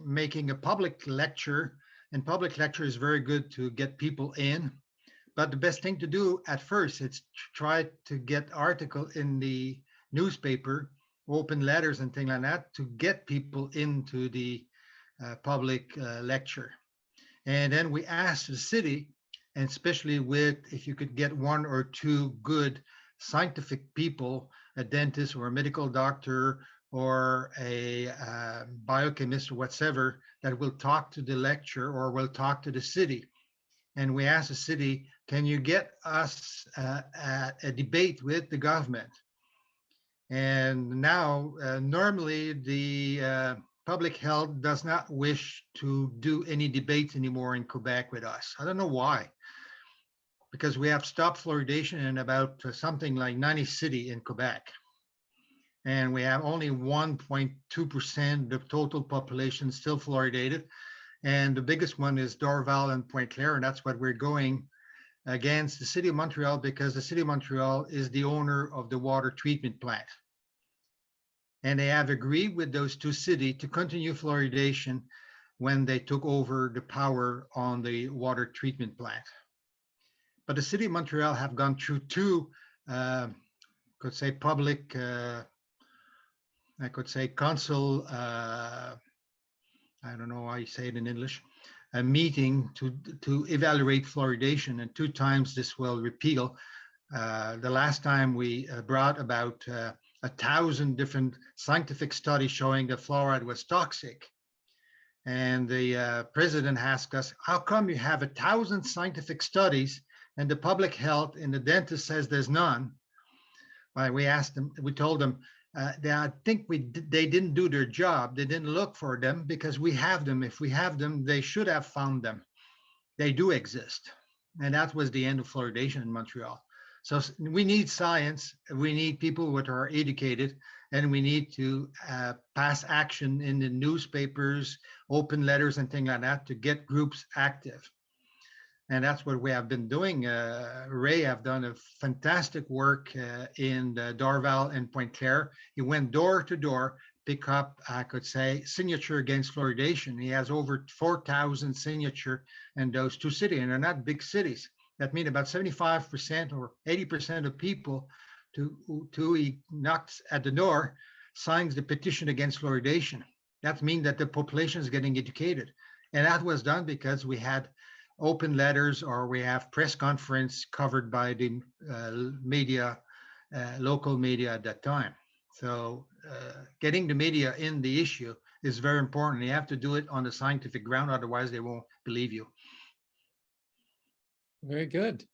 Speaker 5: making a public lecture. And public lecture is very good to get people in. But the best thing to do at first is try to get article in the newspaper, open letters and things like that, to get people into the public lecture. And then we asked the city, and especially with, if you could get one or two good scientific people, a dentist or a medical doctor or a biochemist or whatever, that will talk to the lecture or will talk to the city. And we asked the city, can you get us at a debate with the government? And now, normally the public health does not wish to do any debates anymore in Quebec with us. I don't know why. Because we have stopped fluoridation in about something like 90 cities in Quebec. And we have only 1.2% of total population still fluoridated. And the biggest one is Dorval and Pointe-Claire, and that's what we're going against the city of Montreal, because the city of Montreal is the owner of the water treatment plant. And they have agreed with those two cities to continue fluoridation when they took over the power on the water treatment plant. But the city of Montreal have gone through two, could say public, I could say council, I don't know how you say it in English, a meeting to evaluate fluoridation, and 2 times this will repeal. The last time we brought about 1,000 different scientific studies showing that fluoride was toxic. And the president asked us, how come you have 1,000 scientific studies and the public health and the dentist says there's none? Well, we asked them, we told them, I think they didn't do their job. They didn't look for them, because we have them. If we have them, they should have found them. They do exist. And that was the end of fluoridation in Montreal. So we need science, we need people who are educated, and we need to pass action in the newspapers, open letters and things like that to get groups active. And that's what we have been doing. Ray have done a fantastic work in Dorval and Pointe-Claire. He went door to door, pick up, I could say, signature against fluoridation. He has over 4,000 signature in those two cities, and they're not big cities. That means about 75% or 80% of people he knocks at the door, signs the petition against fluoridation. That means that the population is getting educated. And that was done because we had open letters, or we have press conference covered by the media, local media at that time. So getting the media in the issue is very important. You have to do it on the scientific ground, otherwise they won't believe you.
Speaker 1: Very good.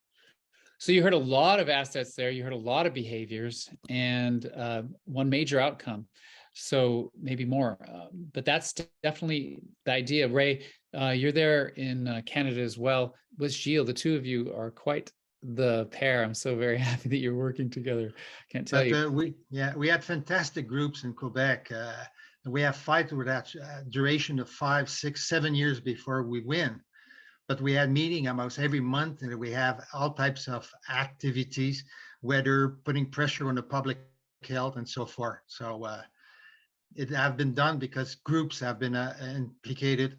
Speaker 1: So you heard a lot of assets there, you heard a lot of behaviors, and one major outcome. So maybe more, but that's definitely the idea. Ray, you're there in Canada as well. With Gilles, the two of you are quite the pair. I'm so very happy that you're working together. Can't tell you.
Speaker 5: We had fantastic groups in Quebec. We have fight with that duration of 5, 6, 7 years before we win. But we had meeting almost every month, and we have all types of activities, whether putting pressure on the public health and so forth. So it have been done because groups have been implicated.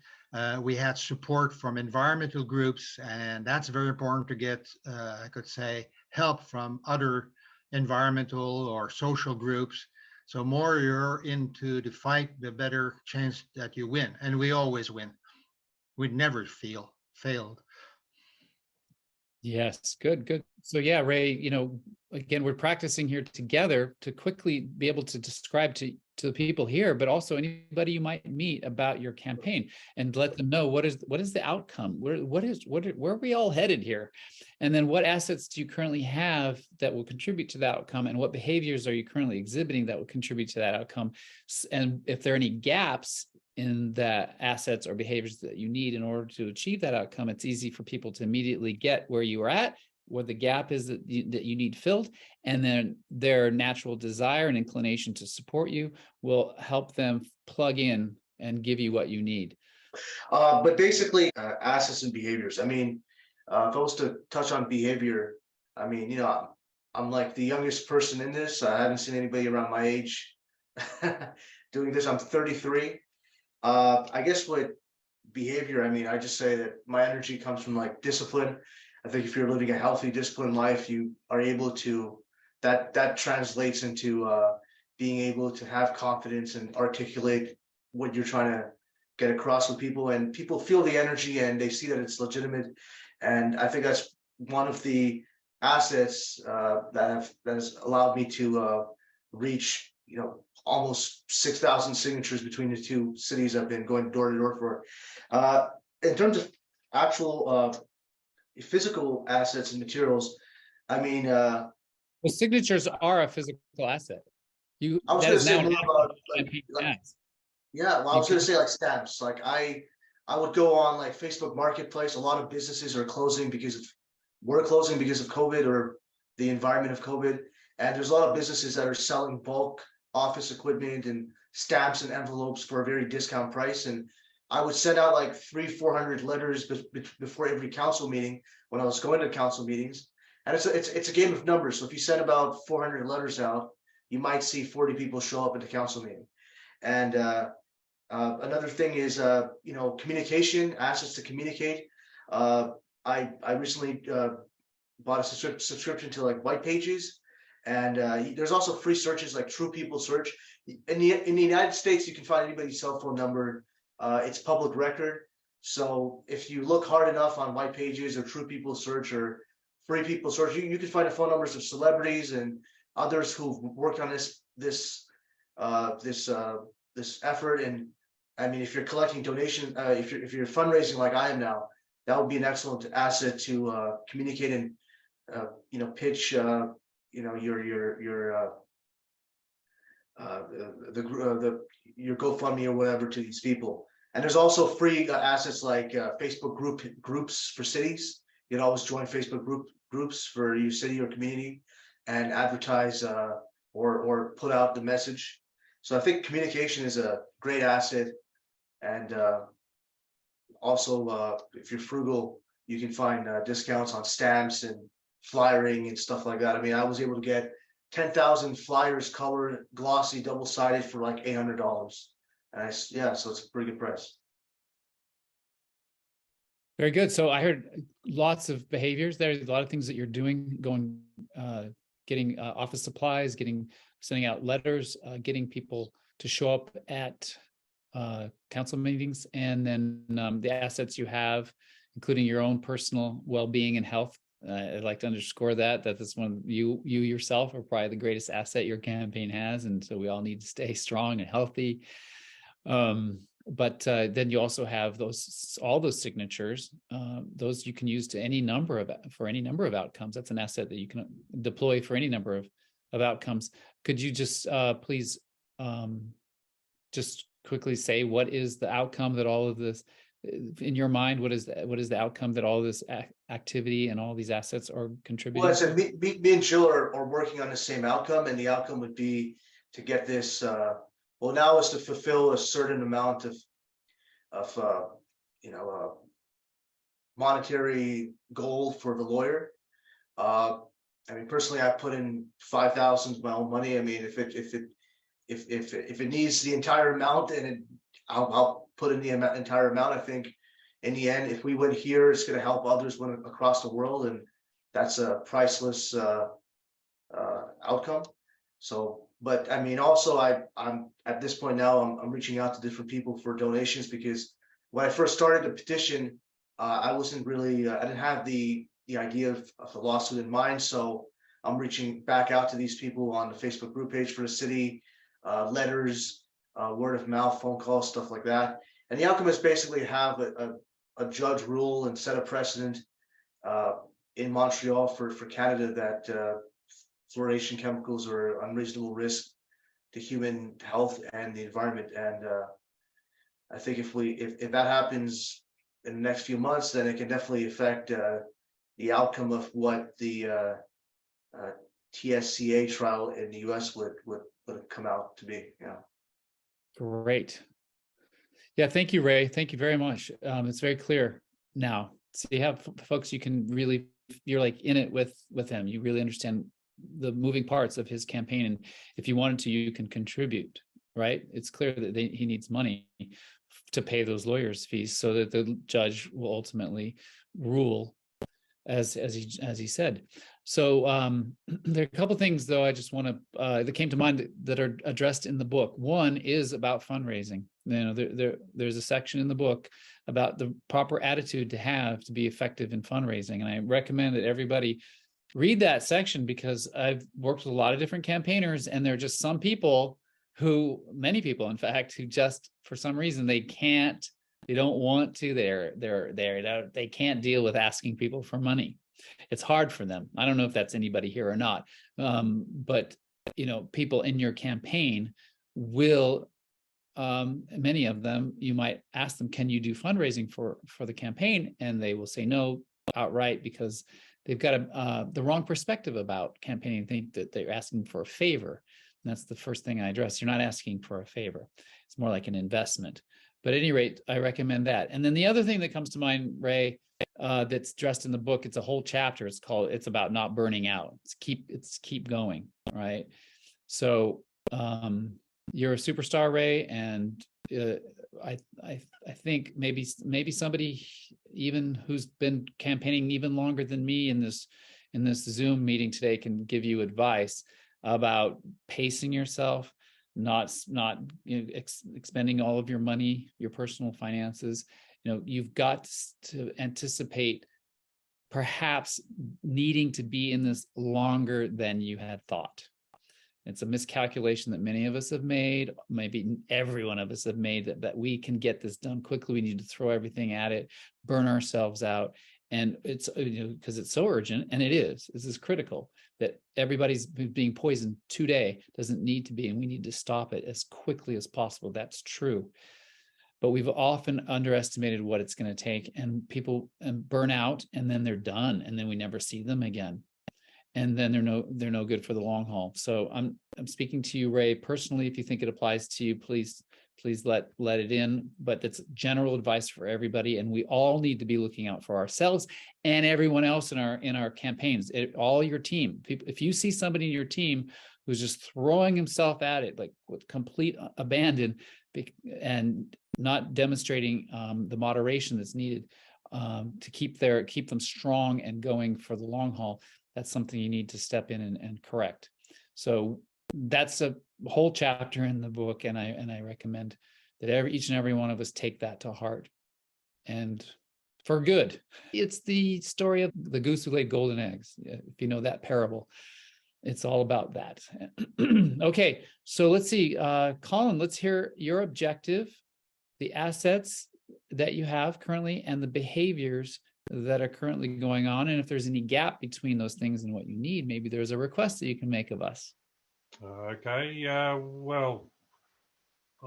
Speaker 5: We had support from environmental groups, and that's very important to get, I could say, help from other environmental or social groups. So more you're into the fight, the better chance that you win. And we always win. We never failed.
Speaker 1: Yes, good. So yeah, Ray, again, we're practicing here together to quickly be able to describe to to the people here, but also anybody you might meet about your campaign, and let them know what is the outcome, where are we all headed here, and then what assets do you currently have that will contribute to that outcome, and what behaviors are you currently exhibiting that will contribute to that outcome, and if there are any gaps in that assets or behaviors that you need in order to achieve that outcome, it's easy for people to immediately get where you are at, where the gap is that you need filled, and then their natural desire and inclination to support you will help them plug in and give you what you need.
Speaker 7: But basically, assets and behaviors. I mean, if I was to touch on behavior, I mean, I'm like the youngest person in this. I haven't seen anybody around my age doing this. I'm 33. I guess what behavior, I mean, I just say that my energy comes from like discipline. I think if you're living a healthy, disciplined life, you are able to, that translates into being able to have confidence and articulate what you're trying to get across with people, and people feel the energy and they see that it's legitimate. And I think that's one of the assets that has allowed me to reach, almost 6,000 signatures between the two cities I've been going door to door for. In terms of actual physical assets and materials, I mean,
Speaker 1: Well, signatures are a physical asset.
Speaker 7: I was going to say more about
Speaker 1: Yeah,
Speaker 7: well, I was going to say like stamps. Like I would go on like Facebook Marketplace. A lot of businesses are closing we're closing because of COVID or the environment of COVID. And there's a lot of businesses that are selling bulk office equipment and stamps and envelopes for a very discount price. And I would send out like 300-400 letters before every council meeting when I was going to council meetings. And it's a game of numbers. So if you send about 400 letters out, you might see 40 people show up at the council meeting. And another thing is, communication, access to communicate. I recently bought a subscription to like white pages, and there's also free searches like True People Search. In the United States, you can find anybody's cell phone number. It's public record. So if you look hard enough on white pages or True People Search or Free People Search, you can find the phone numbers of celebrities and others who've worked on this effort. And I mean, if you're collecting donation, if you're fundraising like I am now, that would be an excellent asset to communicate and pitch your GoFundMe or whatever to these people. And there's also free assets like Facebook groups for cities. You can always join Facebook groups for your city or community and advertise or put out the message. So I think communication is a great asset. And also, if you're frugal, you can find discounts on stamps and flyering and stuff like that. I mean, I was able to get 10,000 flyers, colored, glossy, double-sided for like $800. And so it's a pretty good price.
Speaker 1: Very good. So I heard lots of behaviors. There's a lot of things that you're doing, getting office supplies, sending out letters, getting people to show up at council meetings, and then the assets you have, including your own personal well-being and health. I'd like to underscore that this one, you yourself are probably the greatest asset your campaign has, and so we all need to stay strong and healthy. But then you also have all those signatures. Those you can use for any number of outcomes. That's an asset that you can deploy for any number of outcomes. Could you just please just quickly say what is the outcome that all of this, in your mind, what is the outcome that all of this activity and all these assets are contributing?
Speaker 7: Well, I said me and Jill are working on the same outcome, and the outcome would be to get this. Now is to fulfill a certain amount of monetary goal for the lawyer. I mean, personally, I put in 5,000 of my own money. I mean, if it needs the entire amount, then I'll put in the entire amount. I think in the end, if we win here, it's going to help others win across the world, and that's a priceless outcome. So, but I mean, also I'm at this point now, I'm reaching out to different people for donations, because when I first started the petition, I wasn't really, I didn't have the idea of a lawsuit in mind. So I'm reaching back out to these people on the Facebook group page for the city. letters, word of mouth, phone calls, stuff like that. And the alchemists basically have a judge rule and set a precedent in Montreal for Canada that fluoridation chemicals are unreasonable risk to human health and the environment. And I think if that happens in the next few months, then it can definitely affect the outcome of what the TSCA trial in the US would come out to be. Yeah.
Speaker 1: Great. Yeah, thank you, Ray. Thank you very much. It's very clear now. So you have folks you can really, you're like in it with him. You really understand the moving parts of his campaign. And if you wanted to, you can contribute, right? It's clear that he needs money to pay those lawyers' fees so that the judge will ultimately rule as he said. So there are a couple of things though I just want to that came to mind that are addressed in the book. One is about fundraising. You know, there's a section in the book about the proper attitude to have to be effective in fundraising, and I recommend that everybody read that section because I've worked with a lot of different campaigners, and there are just some people many people in fact, who just for some reason they don't want to, they can't deal with asking people for money. It's hard for them. I don't know if that's anybody here or not, but you know, people in your campaign will, many of them, you might ask them, can you do fundraising for the campaign? And they will say no outright because they've got the wrong perspective about campaigning, think that they're asking for a favor. And that's the first thing I address. You're not asking for a favor. It's more like an investment. But at any rate, I recommend that. And then the other thing that comes to mind, Ray, that's addressed in the book, it's a whole chapter. It's about not burning out. It's keep going, right? So you're a superstar, Ray, and I think maybe somebody even who's been campaigning even longer than me in this Zoom meeting today can give you advice about pacing yourself, not expending all of your money, your personal finances. You know, you've got to anticipate perhaps needing to be in this longer than you had thought. It's a miscalculation that many of us have made, maybe every one of us have made, that we can get this done quickly. We need to throw everything at it, burn ourselves out. And it's, you know, because it's so urgent, and this is critical, that everybody's being poisoned today doesn't need to be, and we need to stop it as quickly as possible. That's true. But we've often underestimated what it's going to take, and people burn out, and then they're done, and then we never see them again. And then they're no good for the long haul. So I'm speaking to you, Ray, personally. If you think it applies to you, please let it in. But that's general advice for everybody, and we all need to be looking out for ourselves and everyone else in our campaigns. All your team. If you see somebody in your team who's just throwing himself at it like with complete abandon and not demonstrating the moderation that's needed to keep them strong and going for the long haul, that's something you need to step in and correct. So that's a whole chapter in the book, and I recommend that each and every one of us take that to heart, and for good. It's the story of the goose who laid golden eggs. If you know that parable, it's all about that. Okay, so let's see, Colin, let's hear your objective, the assets that you have currently, and the behaviors that are currently going on. And if there's any gap between those things and what you need, maybe there's a request that you can make of us.
Speaker 4: Okay, well,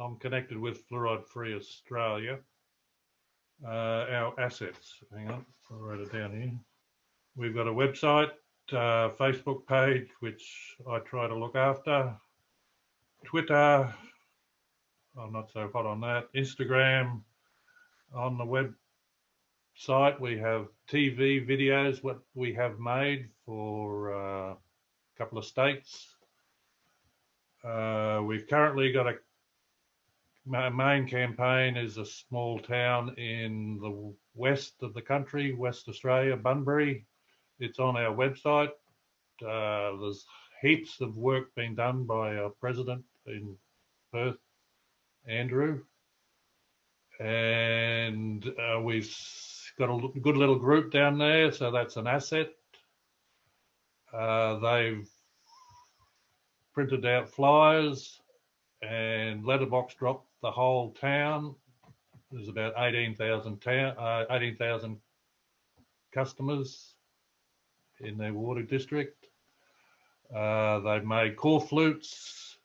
Speaker 4: I'm connected with Fluoride-Free Australia. Our assets, hang on, I'll write it down here. We've got a website, Facebook page, which I try to look after, Twitter, I'm not so hot on that, Instagram. On the website we have TV videos, what we have made for a couple of states. We've currently got my main campaign is a small town in the west of the country, West Australia, Bunbury. It's on our website. There's heaps of work being done by our president in Perth, Andrew. And we've got a good little group down there, so that's an asset. They've printed out flyers and letterbox dropped the whole town. There's about 18,000 customers in their water district. They've made core flutes.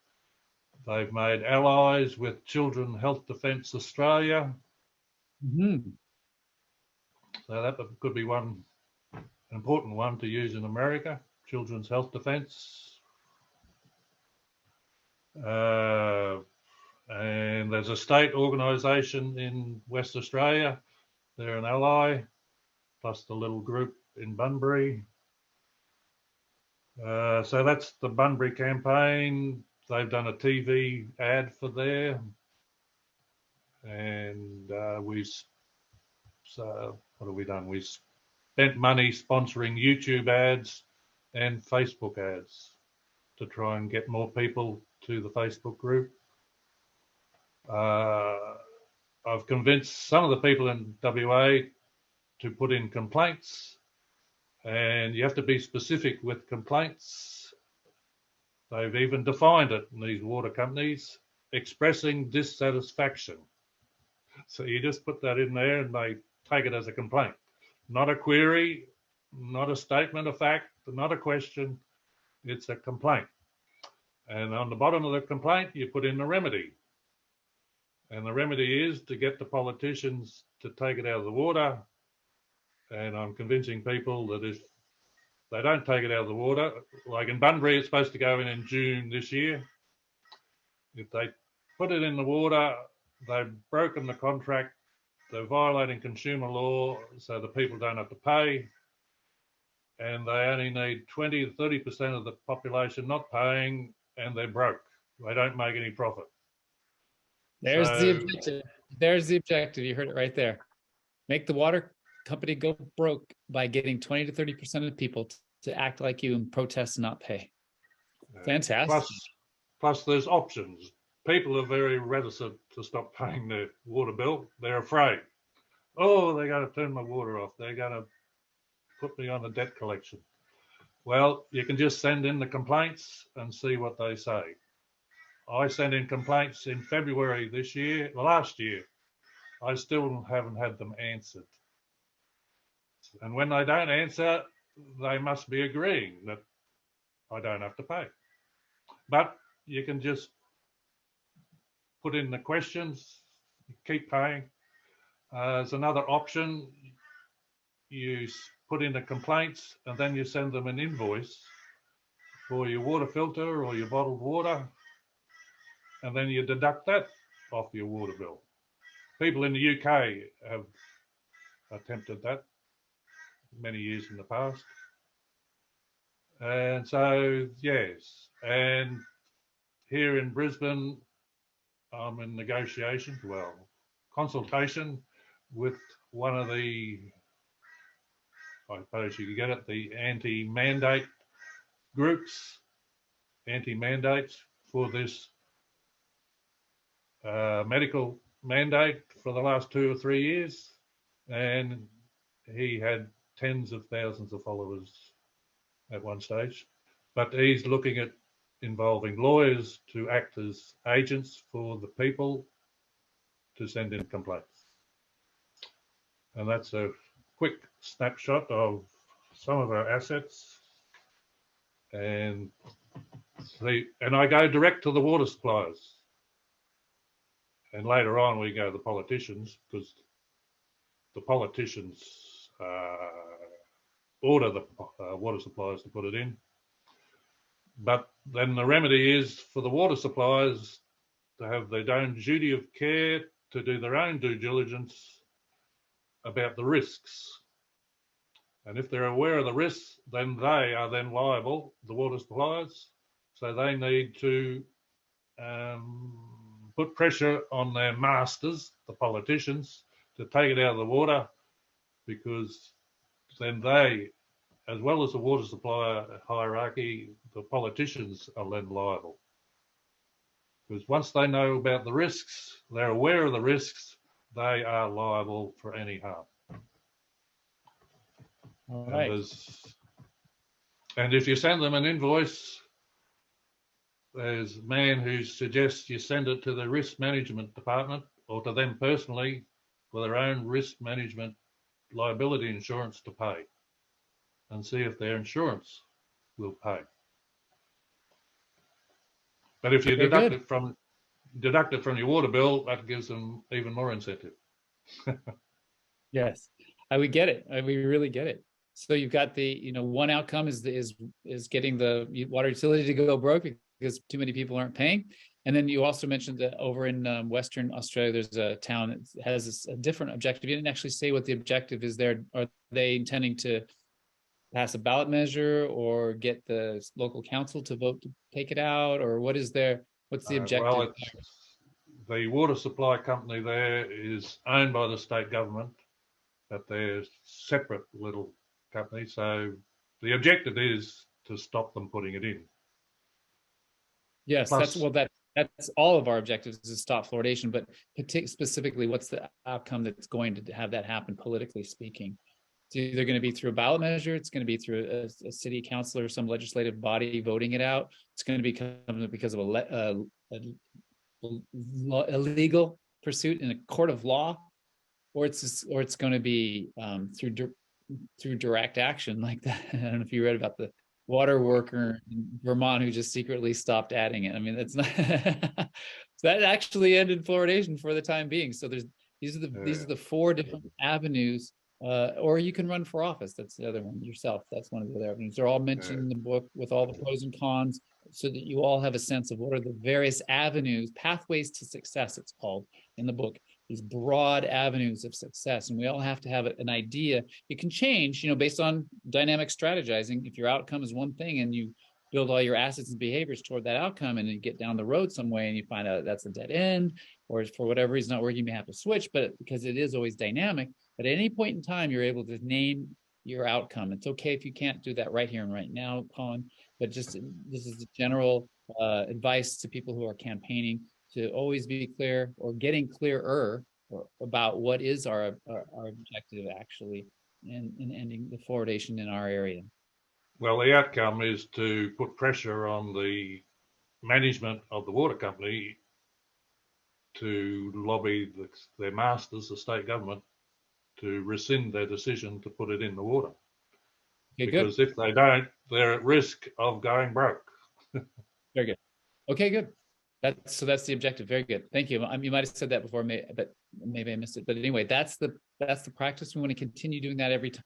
Speaker 4: They've made allies with Children Health Defence Australia.
Speaker 1: Mhm.
Speaker 4: So that could be one important one to use in America, Children's Health Defence. And there's a state organisation in West Australia. They're an ally, plus the little group in Bunbury. So that's the Bunbury campaign. They've done a TV ad for there. And so what have we done? We spent money sponsoring YouTube ads and Facebook ads to try and get more people to the Facebook group. I've convinced some of the people in WA to put in complaints, and you have to be specific with complaints. They've even defined it in these water companies, expressing dissatisfaction. So you just put that in there and they take it as a complaint, not a query, not a statement of fact, not a question. It's a complaint. And on the bottom of the complaint, you put in the remedy. And the remedy is to get the politicians to take it out of the water. And I'm convincing people that if they don't take it out of the water, like in Bunbury, it's supposed to go in June this year. If they put it in the water, they've broken the contract, they're violating consumer law, so the people don't have to pay. And they only need 20 to 30% of the population not paying, and they're broke. They don't make any profit.
Speaker 1: There's
Speaker 4: So-
Speaker 1: the objective. There's the objective. You heard it right there. Make the water company go broke by getting 20 to 30% of the people to act like you and protest and not pay. Fantastic.
Speaker 4: Plus there's options. People are very reticent to stop paying their water bill. They're afraid. Oh, they're going to turn my water off. They're going to put me on a debt collection. Well, you can just send in the complaints and see what they say. I sent in complaints in February this year, last year. I still haven't had them answered. And when they don't answer, they must be agreeing that I don't have to pay. But you can just put in the questions, keep paying. There's another option. You put in the complaints and then you send them an invoice for your water filter or your bottled water, and then you deduct that off your water bill. People in the UK have attempted that many years in the past. And so, yes, and here in Brisbane, I'm in negotiation, well, consultation with one of the, I suppose you could get it, the anti-mandate groups, anti-mandates for this medical mandate for the last 2 or 3 years. And he had tens of thousands of followers at one stage, but he's looking at involving lawyers to act as agents for the people to send in complaints. And that's a quick snapshot of some of our assets. And I go direct to the water suppliers. And later on we go to the politicians, because the politicians order the water suppliers to put it in. But then the remedy is for the water suppliers to have their own duty of care, to do their own due diligence about the risks. And if they're aware of the risks, then they are then liable, the water suppliers. So they need to put pressure on their masters, the politicians, to take it out of the water, because then they, as well as the water supplier hierarchy, the politicians are then liable. Because once they know about the risks, they're aware of the risks, they are liable for any harm.
Speaker 1: All right.
Speaker 4: And if you send them an invoice, there's a man who suggests you send it to the risk management department or to them personally for their own risk management liability insurance to pay, and see if their insurance will pay. But if you
Speaker 1: Very
Speaker 4: deduct
Speaker 1: good.
Speaker 4: it from your water bill, that gives them even more incentive.
Speaker 1: Yes, I would get it. We really get it. So you've got the, one outcome is getting the water utility to go broke because too many people aren't paying. And then you also mentioned that over in Western Australia, there's a town that has a different objective. You didn't actually say what the objective is there. Are they intending to pass a ballot measure or get the local council to vote to take it out, or what's the objective?
Speaker 4: Well, the water supply company there is owned by the state government, but they're separate little companies. So the objective is to stop them putting it in.
Speaker 1: Yes,
Speaker 4: Plus,
Speaker 1: that's all of our objectives is to stop fluoridation, but specifically, what's the outcome that's going to have that happen politically speaking? It's either going to be through a ballot measure, it's going to be through a city council or some legislative body voting it out. It's going to be because of a legal pursuit in a court of law, or it's going to be through direct action like that. I don't know if you read about the water worker in Vermont who just secretly stopped adding it. I mean, that's not so that actually ended fluoridation for the time being. So these are the four different avenues. Or you can run for office. That's the other one yourself. That's one of the other avenues. They're all mentioned in the book with all the pros and cons, so that you all have a sense of what are the various avenues, pathways to success, it's called in the book, these broad avenues of success. And we all have to have an idea. It can change, based on dynamic strategizing. If your outcome is one thing and you build all your assets and behaviors toward that outcome, and you get down the road some way and you find out that's a dead end, or for whatever reason not working, you may have to switch, but because it is always dynamic, at any point in time, you're able to name your outcome. It's okay if you can't do that right here and right now, Colin, but just this is the general advice to people who are campaigning, to always be clear or getting clearer about what is our objective actually in ending the fluoridation in our area.
Speaker 4: well, the outcome is to put pressure on the management of the water company to lobby their masters, the state government, to rescind their decision to put it in the water.
Speaker 1: Okay,
Speaker 4: because
Speaker 1: good.
Speaker 4: if they don't, they're at risk of going broke.
Speaker 1: Very good. Okay, good. That's the objective. Very good. Thank you. You might have said that before, but maybe I missed it. But anyway, that's the practice. We want to continue doing that every time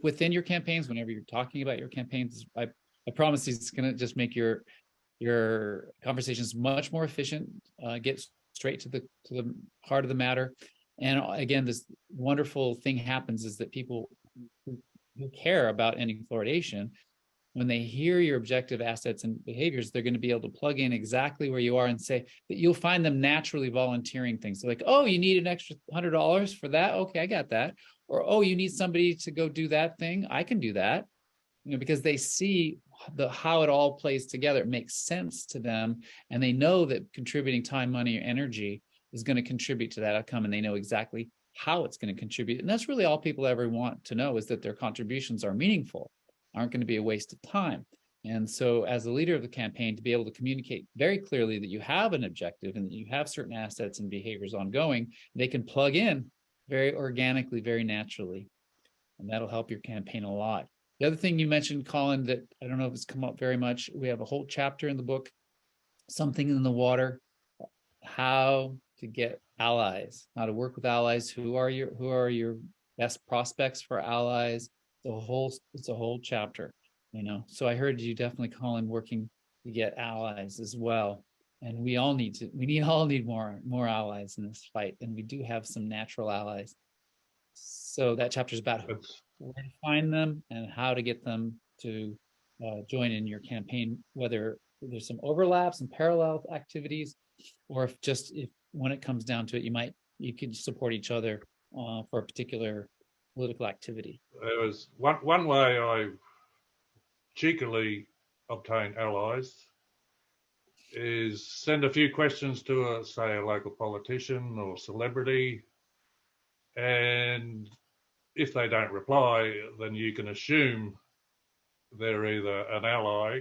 Speaker 1: within your campaigns. Whenever you're talking about your campaigns, I promise it's going to just make your conversations much more efficient. Get straight to the heart of the matter. And again, this wonderful thing happens is that people who care about ending fluoridation, when they hear your objective assets and behaviors, they're going to be able to plug in exactly where you are and say that you'll find them naturally volunteering things. So like, oh, you need an extra $100 for that? Okay, I got that. Or, oh, you need somebody to go do that thing? I can do that. Because they see how it all plays together. It makes sense to them. And they know that contributing time, money, or energy is going to contribute to that outcome. And they know exactly how it's going to contribute. And that's really all people ever want to know, is that their contributions are meaningful, aren't going to be a waste of time. And so as a leader of the campaign, to be able to communicate very clearly that you have an objective and that you have certain assets and behaviors ongoing, they can plug in very organically, very naturally. And that'll help your campaign a lot. The other thing you mentioned, Colin, that I don't know if it's come up very much, we have a whole chapter in the book, Something in the Water, how to get allies, how to work with allies, who are your best prospects for allies. It's a whole chapter, So I heard you definitely, Colin, working to get allies as well. And we all need more allies in this fight. And we do have some natural allies. So that chapter is about where to find them and how to get them to join in your campaign, whether there's some overlaps and parallel activities, or if when it comes down to it, you could support each other for a particular political activity.
Speaker 4: There was one way I cheekily obtain allies is send a few questions to say a local politician or celebrity, and if they don't reply, then you can assume they're either an ally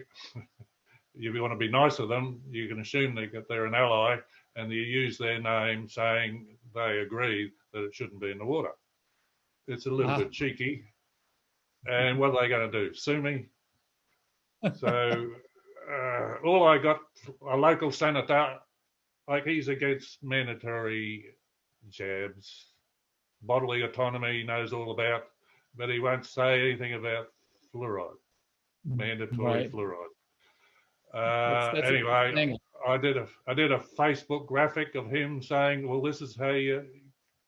Speaker 4: you want to be nice to them, you can assume that they're an ally, and you use their name saying they agree that it shouldn't be in the water. It's a little bit cheeky. And what are they going to do? Sue me? So all I got, a local senator, like he's against mandatory jabs, bodily autonomy he knows all about, but he won't say anything about fluoride, mandatory fluoride.
Speaker 1: That's
Speaker 4: Anyway, I did a Facebook graphic of him saying, well, this is how you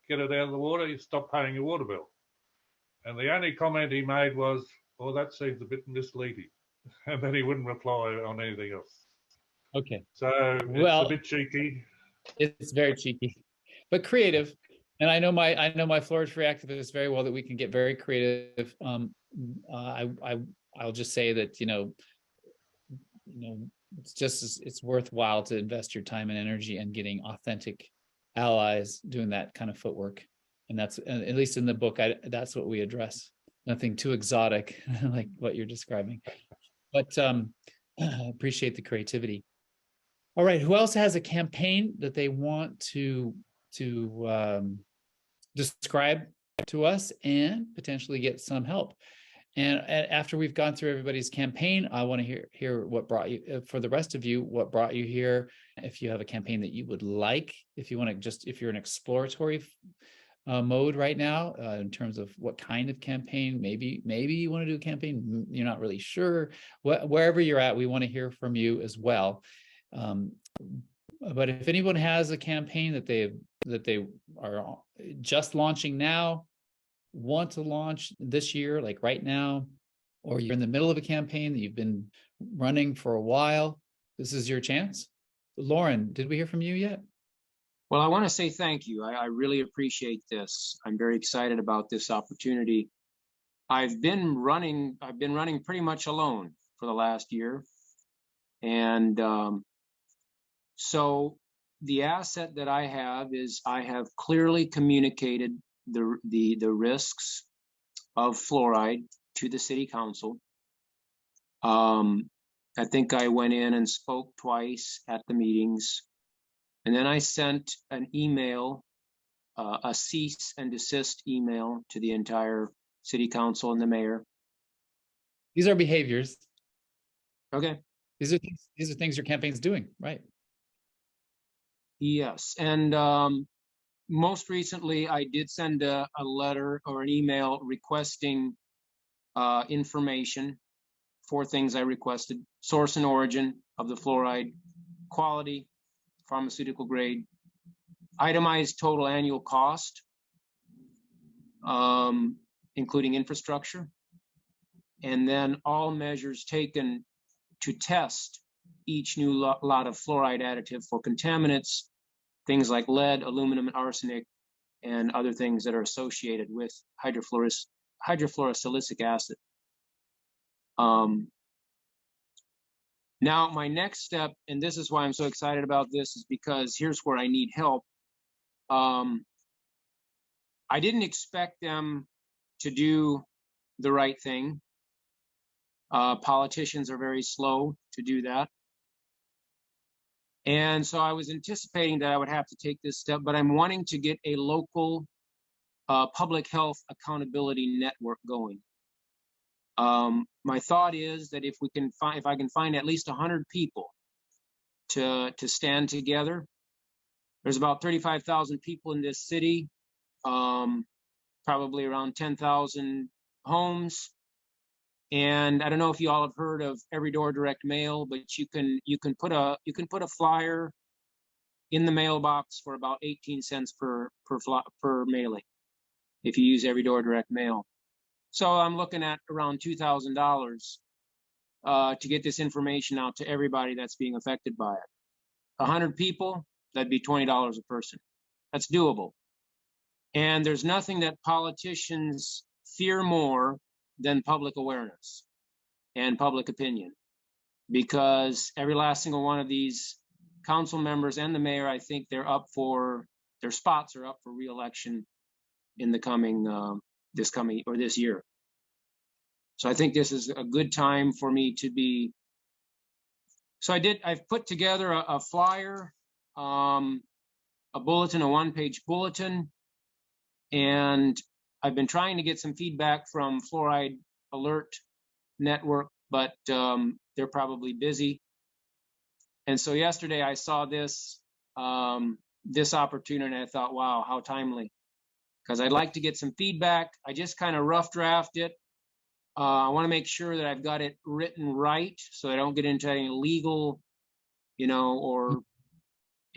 Speaker 4: get it out of the water. You stop paying your water bill. And the only comment he made was, well, that seems a bit misleading. And then he wouldn't reply on anything else.
Speaker 1: Okay.
Speaker 4: So
Speaker 1: Well,
Speaker 4: it's a bit cheeky.
Speaker 1: It's very cheeky, but creative. And I know my fluoride-free activists very well, that we can get very creative. I'll just say that, it's worthwhile to invest your time and energy in getting authentic allies doing that kind of footwork. And that's, at least in the book, that's what we address. Nothing too exotic like what you're describing, but I appreciate the creativity. All right, who else has a campaign that they want to describe to us and potentially get some help? And after we've gone through everybody's campaign, I want to hear what brought you, for the rest of you, what brought you here. If you have a campaign that you would like, if you want to if you're in exploratory mode right now, in terms of what kind of campaign, maybe you want to do a campaign, you're not really sure. Wherever you're at, we want to hear from you as well. But if anyone has a campaign that they are just launching now, want to launch this year, like right now, or you're in the middle of a campaign that you've been running for a while, this is your chance. Lauren, did we hear from you yet?
Speaker 8: Well, I want to say thank you. I really appreciate this. I'm very excited about this opportunity. I've been running pretty much alone for the last year. And so the asset that I have is I have clearly communicated the risks of fluoride to the city council. I think I went in and spoke twice at the meetings. And then I sent an email, a cease and desist email to the entire city council and the mayor.
Speaker 1: These are behaviors.
Speaker 8: Okay.
Speaker 1: These are things your campaign's doing, right?
Speaker 8: Yes. And most recently, I did send a letter or an email requesting information. 4 things I requested: source and origin of the fluoride, quality, pharmaceutical grade, itemized total annual cost, including infrastructure, and then all measures taken to test each new lot of fluoride additive for contaminants, things like lead, aluminum, and arsenic, and other things that are associated with hydrofluorosilicic acid. Now, my next step, and this is why I'm so excited about this, is because here's where I need help. I didn't expect them to do the right thing. Politicians are very slow to do that. And so I was anticipating that I would have to take this step, but I'm wanting to get a local public health accountability network going. My thought is that if I can find at least 100 people to stand together. There's about 35,000 people in this city, probably around 10,000 homes. And I don't know if you all have heard of Every Door Direct Mail, but you can put a flyer in the mailbox for about 18 cents per mailing if you use Every Door Direct Mail. So I'm looking at around $2,000 to get this information out to everybody that's being affected by it. 100 people, that'd be $20 a person. That's doable. And there's nothing that politicians fear more than public awareness and public opinion, because every last single one of these council members and the mayor, I think their spots are up for re-election in the this year. So I think this is a good time for me to be So I've put together a flyer, a bulletin, a one-page bulletin, and I've been trying to get some feedback from Fluoride Alert Network, but they're probably busy. And so yesterday I saw this opportunity, and I thought, wow, how timely, because I'd like to get some feedback. I just kind of rough draft it. I want to make sure that I've got it written right, so I don't get into any legal, and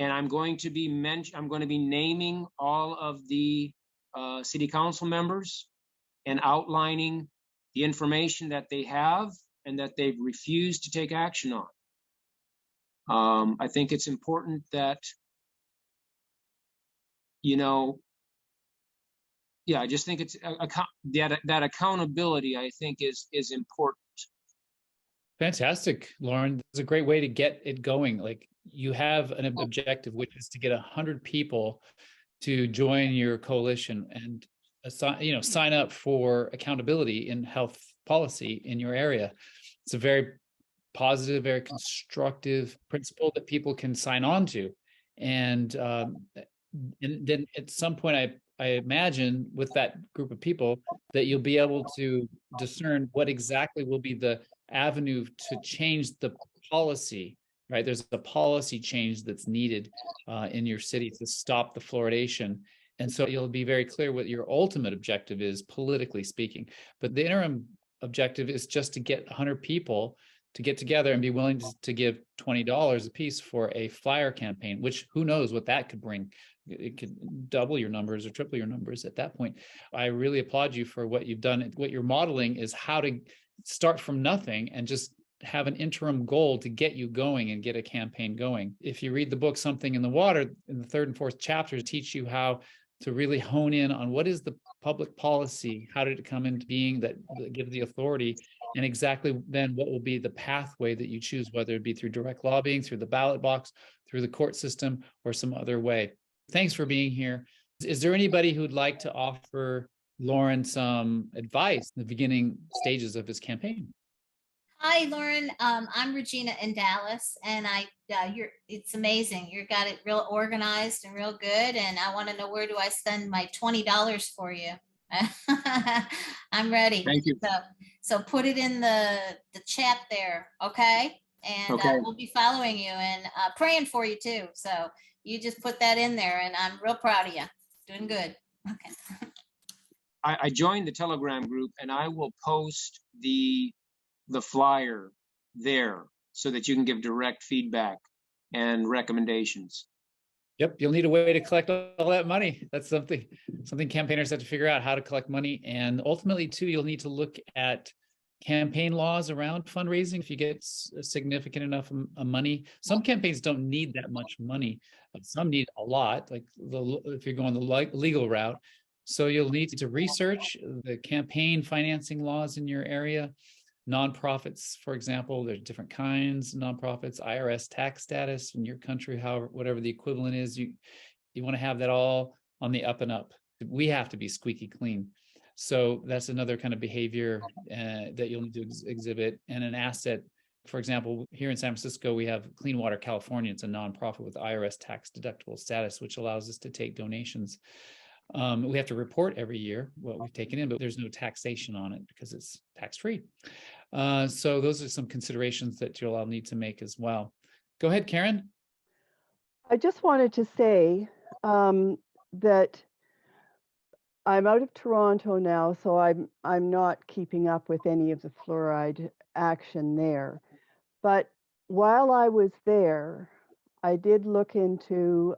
Speaker 8: I'm going to be naming all of the city council members and outlining the information that they have and that they've refused to take action on. I think it's important that, I just think it's that accountability, I think, is important.
Speaker 1: Fantastic, Lauren. It's a great way to get it going. Like, you have an objective, which is to get 100 people to join your coalition and sign up for accountability in health policy in your area. It's a very positive, very constructive principle that people can sign on to. And then at some point, I imagine with that group of people that you'll be able to discern what exactly will be the avenue to change the policy, right? There's a policy change that's needed in your city to stop the fluoridation. And so you'll be very clear what your ultimate objective is, politically speaking. But the interim objective is just to get 100 people to get together and be willing to give $20 a piece for a flyer campaign, which who knows what that could bring. It could double your numbers or triple your numbers at that point. I really applaud you for what you've done. What you're modeling is how to start from nothing and just have an interim goal to get you going and get a campaign going. If you read the book, Something in the Water, in the 3rd and 4th chapters, teach you how to really hone in on what is the public policy, how did it come into being that gives the authority, and exactly then what will be the pathway that you choose, whether it be through direct lobbying, through the ballot box, through the court system, or some other way. Thanks for being here. Is there anybody who'd like to offer Lauren some advice in the beginning stages of his campaign?
Speaker 6: Hi, Lauren. I'm Regina in Dallas, and it's amazing. You got it real organized and real good. And I want to know, where do I send my $20 for you? I'm ready.
Speaker 8: Thank you.
Speaker 6: So put it in the chat there, okay? And
Speaker 8: Okay.
Speaker 6: we'll be following you and praying for you too. So you just put that in there, and I'm real proud of you. Doing good. Okay.
Speaker 8: I joined the Telegram group, and I will post the flyer there so that you can give direct feedback and recommendations.
Speaker 1: Yep, you'll need a way to collect all that money. That's something campaigners have to figure out, how to collect money. And ultimately, too, you'll need to look at campaign laws around fundraising. If you get significant enough money, some campaigns don't need that much money, but some need a lot, like if you're going the legal route. So you'll need to research the campaign financing laws in your area. Nonprofits, for example, there's different kinds of nonprofits, IRS tax status in your country, however, whatever the equivalent is, you want to have that all on the up and up. We have to be squeaky clean. So that's another kind of behavior that you'll need to exhibit. And an asset, for example, here in San Francisco, we have Clean Water California. It's a nonprofit with IRS tax deductible status, which allows us to take donations. We have to report every year what we've taken in, but there's no taxation on it because it's tax-free. So those are some considerations that you'll all need to make as well. Go ahead, Karen.
Speaker 9: I just wanted to say that I'm out of Toronto now, so I'm not keeping up with any of the fluoride action there. But while I was there, I did look into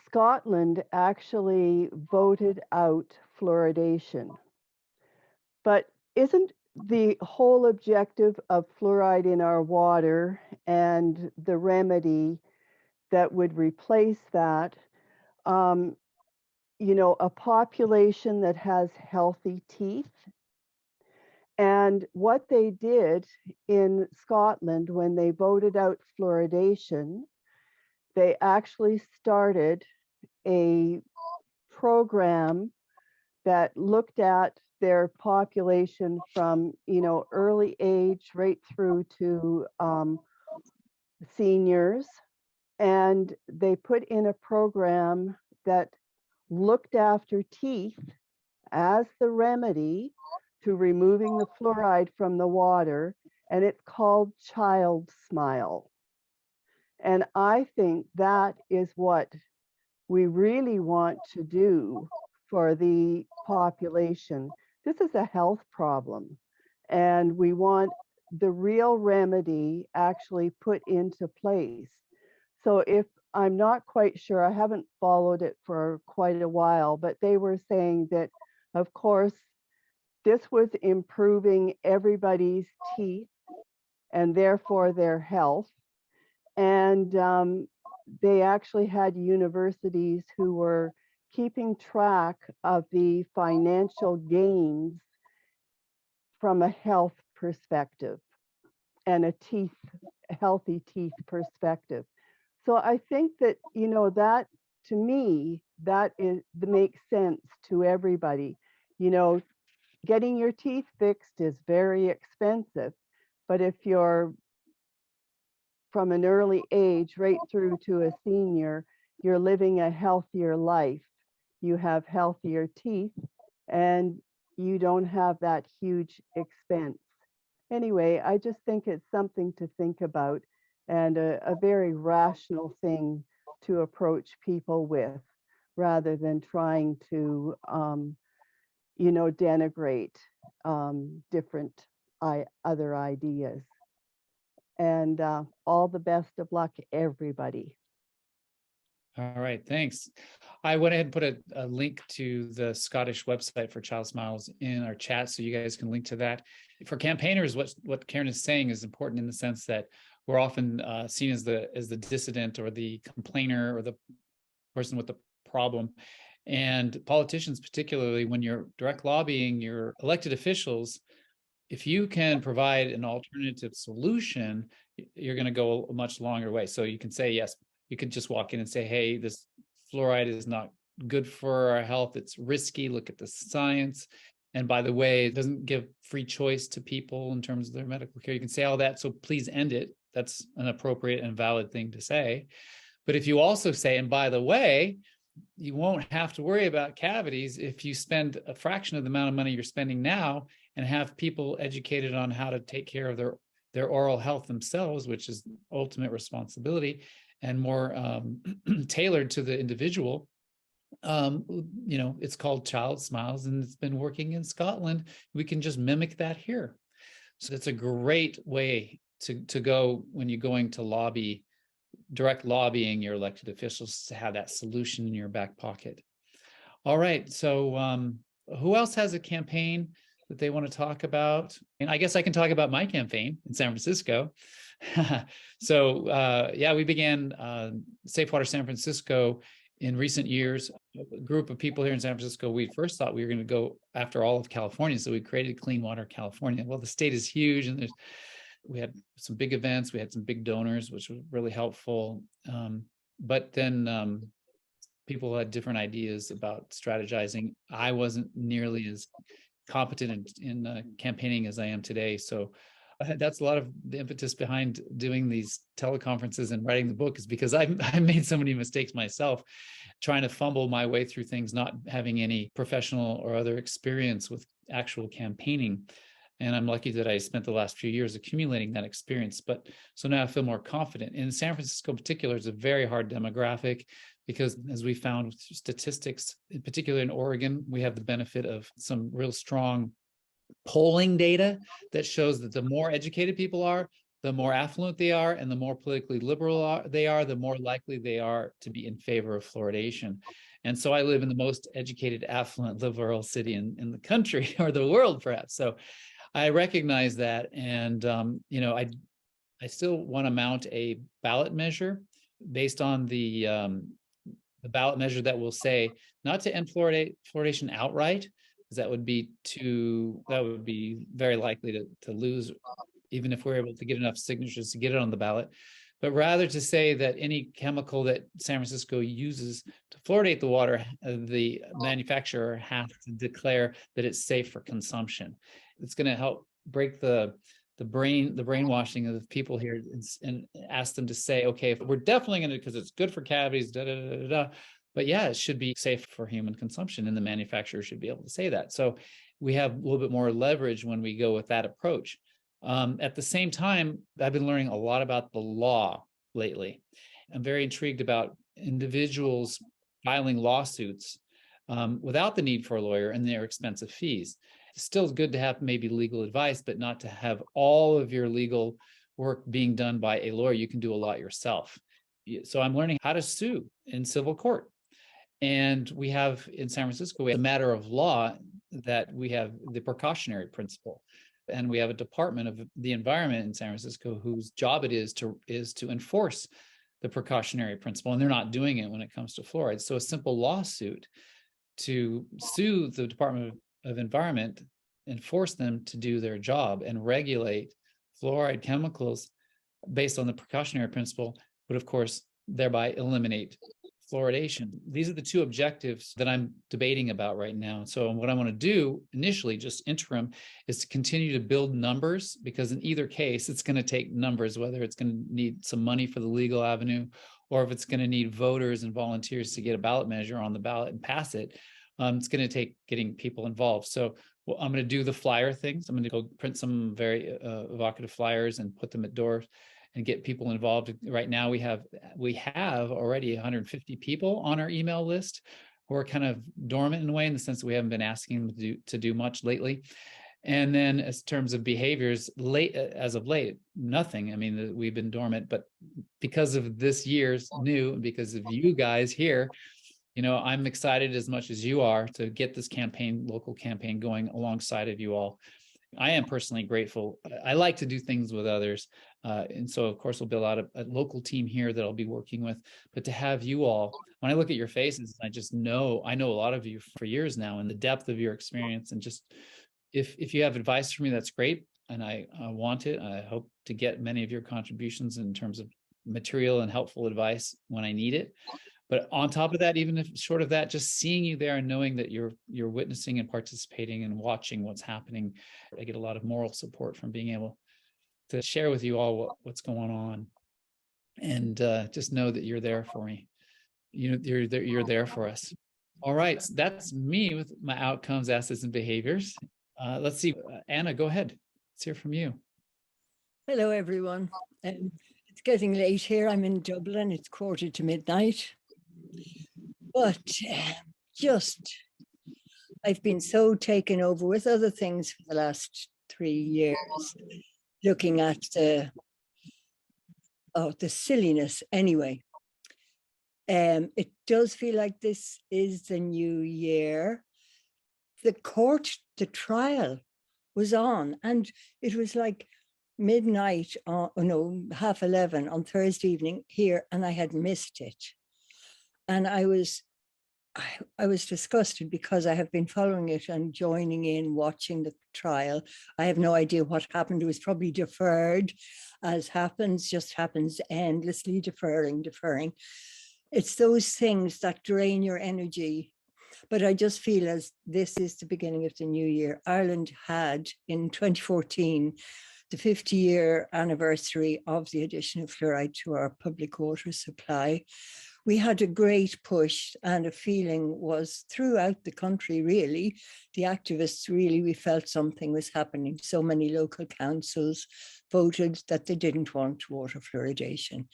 Speaker 9: Scotland actually voted out fluoridation. But isn't the whole objective of fluoride in our water and the remedy that would replace that, a population that has healthy teeth? And what they did in Scotland when they voted out fluoridation, they actually started a program that looked at their population from early age right through to seniors, and they put in a program that looked after teeth as the remedy to removing the fluoride from the water, and it's called Child Smile. And I think that is what we really want to do for the population. This is a health problem, and we want the real remedy actually put into place. So if I'm not quite sure, I haven't followed it for quite a while, but they were saying that, of course, this was improving everybody's teeth and therefore their health. And they actually had universities who were keeping track of the financial gains from a health perspective and a healthy teeth perspective. So I think that, you know, that to me, that makes sense to everybody. You know, getting your teeth fixed is very expensive, but if you're from an early age right through to a senior, you're living a healthier life. You have healthier teeth and you don't have that huge expense. Anyway, I just think it's something to think about and a very rational thing to approach people with rather than trying to, you know, denigrate different other ideas. And all the best of luck, everybody.
Speaker 1: All right, thanks. I went ahead and put a link to the Scottish website for Child Smiles in our chat, so you guys can link to that. For campaigners, what Karen is saying is important in the sense that we're often seen as the dissident or the complainer or the person with the problem. And politicians, particularly when you're direct lobbying your elected officials, if you can provide an alternative solution, you're going to go a much longer way. So you can say, yes, you could just walk in and say, hey, this fluoride is not good for our health. It's risky. Look at the science. And by the way, it doesn't give free choice to people in terms of their medical care. You can say all that. So please end it. That's an appropriate and valid thing to say. But if you also say, and by the way, you won't have to worry about cavities if you spend a fraction of the amount of money you're spending now and have people educated on how to take care of their oral health themselves, which is ultimate responsibility and more tailored to the individual. You know, it's called Child Smiles and it's been working in Scotland. We can just mimic that here. So it's a great way to go when you're going to lobby, direct lobbying your elected officials, to have that solution in your back pocket. All right, so who else has a campaign that they want to talk about? And I guess I can talk about my campaign in San Francisco. So yeah, we began Safe Water San Francisco in recent years. A group of people here in San Francisco, we first thought we were going to go after all of California. So we created Clean Water California. Well, the state is huge and we had some big events, we had some big donors, which was really helpful. But then people had different ideas about strategizing. I wasn't nearly as competent in campaigning as I am today. So that's a lot of the impetus behind doing these teleconferences and writing the book, is because I made so many mistakes myself, trying to fumble my way through things, not having any professional or other experience with actual campaigning. And I'm lucky that I spent the last few years accumulating that experience. But so now I feel more confident. In San Francisco in particular, it's a very hard demographic because, as we found with statistics, in particular in Oregon, we have the benefit of some real strong polling data that shows that the more educated people are, the more affluent they are, and the more politically liberal they are, the more likely they are to be in favor of fluoridation. And so I live in the most educated, affluent, liberal city in the country, or the world, perhaps. So I recognize that, and you know, I still want to mount a ballot measure based on the ballot measure that will say not to end fluoridation outright, because that would be very likely to lose, even if we're able to get enough signatures to get it on the ballot. But rather to say that any chemical that San Francisco uses to fluoridate the water, the manufacturer has to declare that it's safe for consumption. It's going to help break the the brainwashing of the people here and ask them to say, okay, if we're definitely going to, because it's good for cavities, da, da, da, da, da. But yeah, it should be safe for human consumption, and the manufacturer should be able to say that. So we have a little bit more leverage when we go with that approach. At the same time, I've been learning a lot about the law lately. I'm very intrigued about individuals filing lawsuits without the need for a lawyer and their expensive fees. It's still good to have maybe legal advice, but not to have all of your legal work being done by a lawyer. You can do a lot yourself. So I'm learning how to sue in civil court. And we have in San Francisco, we have a matter of law that we have the precautionary principle. And we have a Department of the Environment in San Francisco whose job it is to enforce the precautionary principle. And they're not doing it when it comes to fluoride. So a simple lawsuit to sue the Department of Environment and force them to do their job and regulate fluoride chemicals based on the precautionary principle would, of course, thereby eliminate fluoridation. These are the two objectives that I'm debating about right now. So what I want to do initially, just interim, is to continue to build numbers, because in either case, it's going to take numbers, whether it's going to need some money for the legal avenue, or if it's going to need voters and volunteers to get a ballot measure on the ballot and pass it. It's going to take getting people involved. So I'm going to do the flyer things. I'm going to go print some very evocative flyers and put them at doors and get people involved. Right now, we have already 150 people on our email list who are kind of dormant in a way, in the sense that we haven't been asking them to do much lately. And then, as terms of behaviors, as of late, nothing. I mean, we've been dormant, but because of this year's new, and because of you guys here, I'm excited as much as you are to get this local campaign going alongside of you all. I am personally grateful. I like to do things with others. And so, of course, we'll build out a local team here that I'll be working with. But to have you all, when I look at your faces, I know a lot of you for years now, and the depth of your experience. And just if you have advice for me, that's great. And I want it. I hope to get many of your contributions in terms of material and helpful advice when I need it. But on top of that, even if short of that, just seeing you there and knowing that you're witnessing and participating and watching what's happening, I get a lot of moral support from being able to share with you all what's going on, and just know that you're there for me. You're there for us. All right, so that's me with my outcomes, assets, and behaviors. Let's see, Anna, go ahead. Let's hear from you.
Speaker 10: Hello, everyone. It's getting late here. I'm in Dublin. It's 1:45. But I've been so taken over with other things for the last 3 years, looking at the silliness anyway. It does feel like this is the new year. The trial was on, and it was like midnight, 11:30 on Thursday evening here, and I had missed it. And I was disgusted, because I have been following it and joining in, watching the trial. I have no idea what happened. It was probably deferred, as just happens endlessly, deferring. It's those things that drain your energy. But I just feel as this is the beginning of the new year. Ireland had, in 2014, the 50-year anniversary of the addition of fluoride to our public water supply. We had a great push, and a feeling was throughout the country, really. The activists, really, we felt something was happening. So many local councils voted that they didn't want water fluoridation.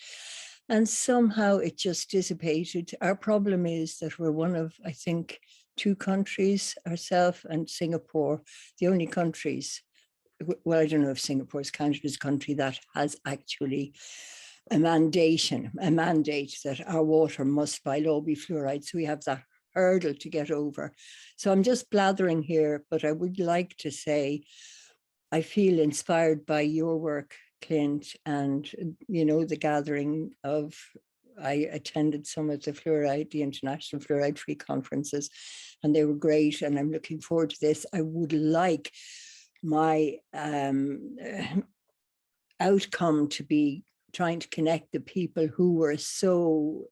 Speaker 10: And somehow it just dissipated. Our problem is that we're one of, I think, 2 countries, ourselves and Singapore, the only countries, well, I don't know if Singapore is counted as a country, that has actually a mandate that our water must by law be fluoride. So we have that hurdle to get over. So I'm just blathering here, but I would like to say I feel inspired by your work, Clint, and the gathering I attended some of the international fluoride-free conferences, and they were great, and I'm looking forward to this. I would like my outcome to be trying to connect the people who were so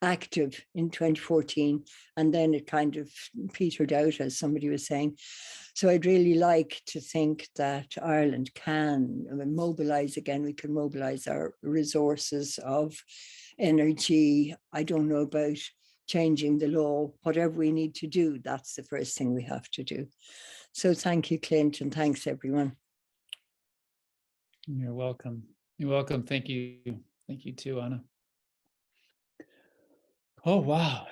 Speaker 10: active in 2014, and then it kind of petered out, as somebody was saying. So I'd really like to think that Ireland can mobilise again. We can mobilise our resources of energy. I don't know about changing the law. Whatever we need to do, that's the first thing we have to do. So thank you, Clint, and thanks, everyone.
Speaker 1: You're welcome. You're welcome. Thank you. Thank you too, Anna. Oh, wow.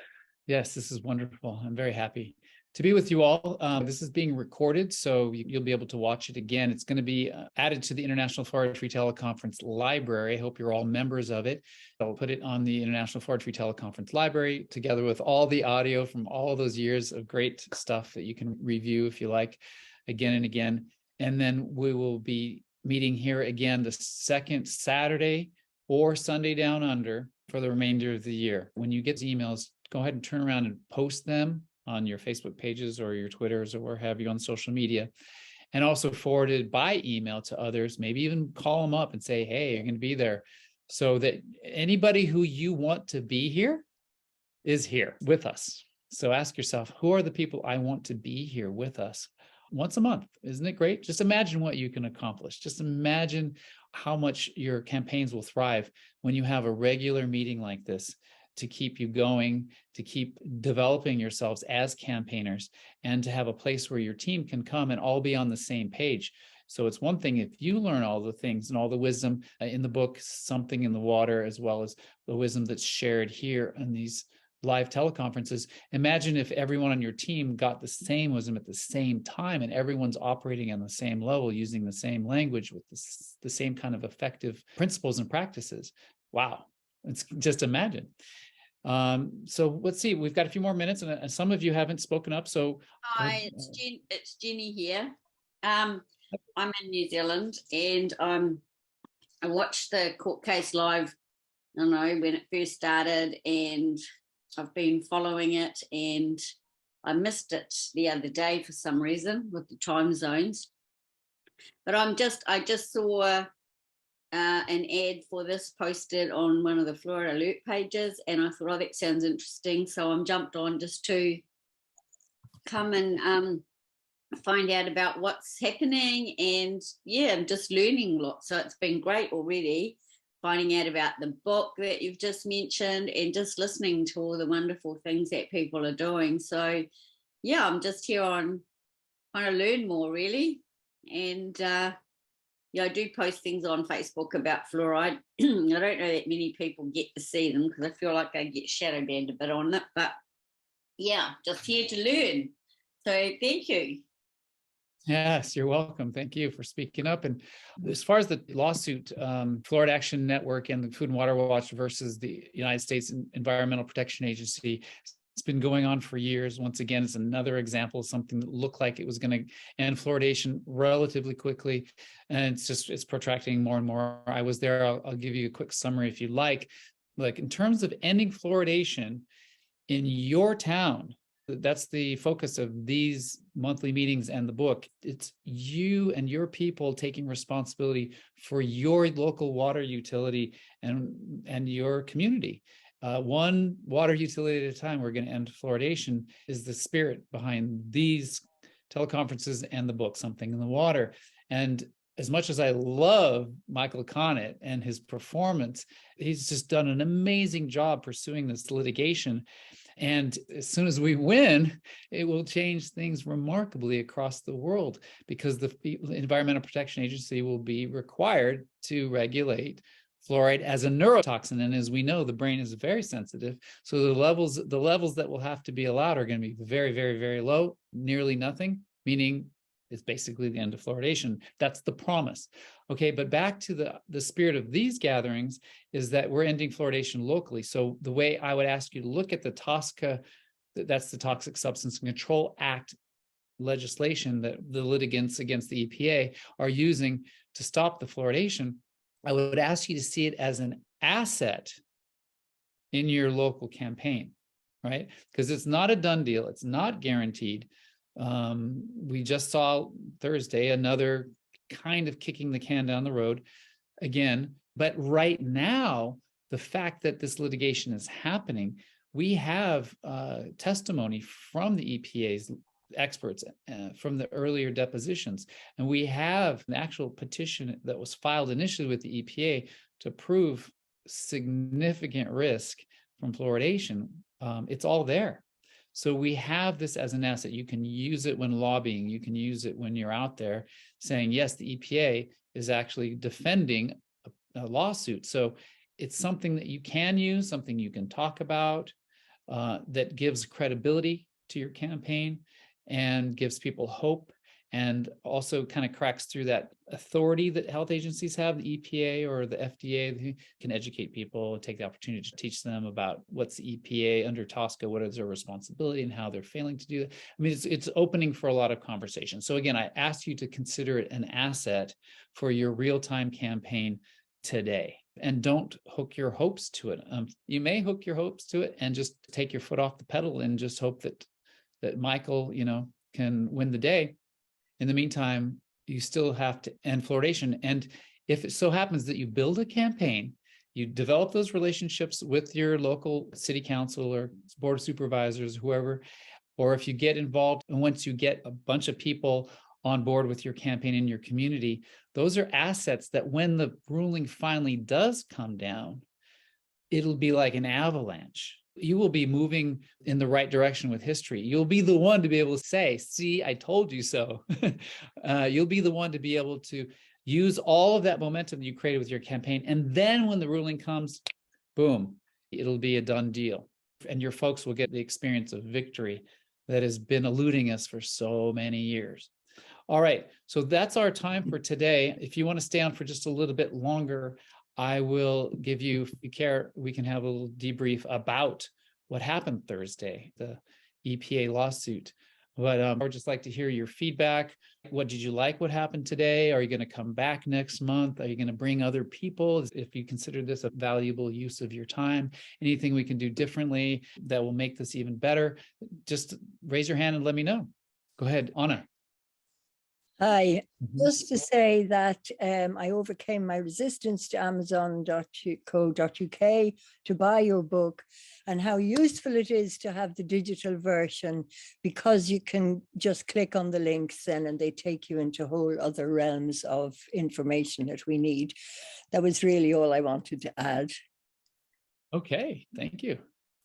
Speaker 1: Yes, this is wonderful. I'm very happy to be with you all. This is being recorded, so you'll be able to watch it again. It's going to be added to the International Fluoride-Free Teleconference Library. I hope you're all members of it. I'll put it on the International Fluoride-Free Teleconference Library, together with all the audio from all those years of great stuff that you can review if you like, again and again. And then we will be meeting here again the second Saturday or Sunday down under for the remainder of the year. When you get emails, go ahead and turn around and post them on your Facebook pages or your Twitters or where have you on social media, and also forward it by email to others. Maybe even call them up and say, hey, you're going to be there, so that anybody who you want to be here is here with us. So ask yourself, who are the people I want to be here with us once a month? Isn't it great? Just imagine what you can accomplish. Just imagine how much your campaigns will thrive when you have a regular meeting like this, to keep you going, to keep developing yourselves as campaigners, and to have a place where your team can come and all be on the same page. So it's one thing if you learn all the things and all the wisdom in the book, Something in the Water, as well as the wisdom that's shared here in these live teleconferences. Imagine if everyone on your team got the same wisdom at the same time, and everyone's operating on the same level, using the same language with the same kind of effective principles and practices. Wow. It's just imagine. So let's see, we've got a few more minutes, and some of you haven't spoken up. So
Speaker 11: hi, it's Jenny here. I'm in New Zealand, and I watched the court case live, I don't know, when it first started, and I've been following it, and I missed it the other day for some reason with the time zones. But I just saw an ad for this posted on one of the Fluoride Alert pages, and I thought, oh, that sounds interesting. So I'm jumped on just to come and find out about what's happening, and yeah, I'm just learning lots. So it's been great already, finding out about the book that you've just mentioned, and just listening to all the wonderful things that people are doing. So yeah, I'm just here on trying to learn more really. And yeah, I do post things on Facebook about fluoride. I don't know that many people get to see them because I feel like I get shadow banned a bit on it, but yeah, just here to learn. So thank you.
Speaker 1: yes, you're welcome. Thank you for speaking up. And as far as the lawsuit, Fluoride Action Network and the Food and Water Watch versus the United States Environmental Protection Agency, it's been going on for years. Once again, it's another example of something that looked like it was going to end fluoridation relatively quickly, and it's protracting more and more. I was there. I'll give you a quick summary if you like. Like in terms of ending fluoridation in your town, that's the focus of these monthly meetings and the book. It's you and your people taking responsibility for your local water utility and your community. One water utility at a time, we're going to end fluoridation, is the spirit behind these teleconferences and the book, Something in the Water. And as much as I love Michael Connett and his performance, he's just done an amazing job pursuing this litigation. And as soon as we win, it will change things remarkably across the world, because the Environmental Protection Agency will be required to regulate fluoride as a neurotoxin. And as we know, the brain is very sensitive. So the levels that will have to be allowed are going to be very, very, very low, nearly nothing, meaning it's basically the end of fluoridation. That's the promise. Okay, but back to the spirit of these gatherings is that we're ending fluoridation locally. So the way I would ask you to look at the TSCA, that's the Toxic Substance Control Act legislation that the litigants against the EPA are using to stop the fluoridation, I would ask you to see it as an asset in your local campaign, right? Because it's not a done deal. It's not guaranteed. We just saw Thursday another kind of kicking the can down the road again. But right now, the fact that this litigation is happening, we have testimony from the EPA's experts from the earlier depositions. And we have an actual petition that was filed initially with the EPA to prove significant risk from fluoridation. It's all there. So we have this as an asset. You can use it when lobbying. You can use it when you're out there saying, yes, the EPA is actually defending a lawsuit. So it's something that you can use, something you can talk about, that gives credibility to your campaign and gives people hope, and also kind of cracks through that authority that health agencies have, the EPA or the FDA, who can educate people, take the opportunity to teach them about what's the EPA under TSCA, what is their responsibility and how they're failing to do that. I mean, it's opening for a lot of conversation. So again, I ask you to consider it an asset for your real-time campaign today. And don't hook your hopes to it. You may hook your hopes to it and just take your foot off the pedal and just hope that Michael, can win the day. In the meantime, you still have to end fluoridation. And if it so happens that you build a campaign, you develop those relationships with your local city council or board of supervisors, whoever, or if you get involved, and once you get a bunch of people on board with your campaign in your community, those are assets that when the ruling finally does come down, it'll be like an avalanche. You will be moving in the right direction with history. You'll be the one to be able to say, see, I told you so. You'll be the one to be able to use all of that momentum that you created with your campaign. And then when the ruling comes, boom, it'll be a done deal. And your folks will get the experience of victory that has been eluding us for so many years. All right, so that's our time for today. If you want to stay on for just a little bit longer, I will give you, if you care, we can have a little debrief about what happened Thursday, the EPA lawsuit. But I would just like to hear your feedback. What did you like what happened today? Are you going to come back next month? Are you going to bring other people? If you consider this a valuable use of your time, anything we can do differently that will make this even better, just raise your hand and let me know. Go ahead, Anna.
Speaker 10: Hi, just to say that I overcame my resistance to Amazon.co.uk to buy your book, and how useful it is to have the digital version, because you can just click on the links then and they take you into whole other realms of information that we need. That was really all I wanted to add.
Speaker 1: Okay, thank you.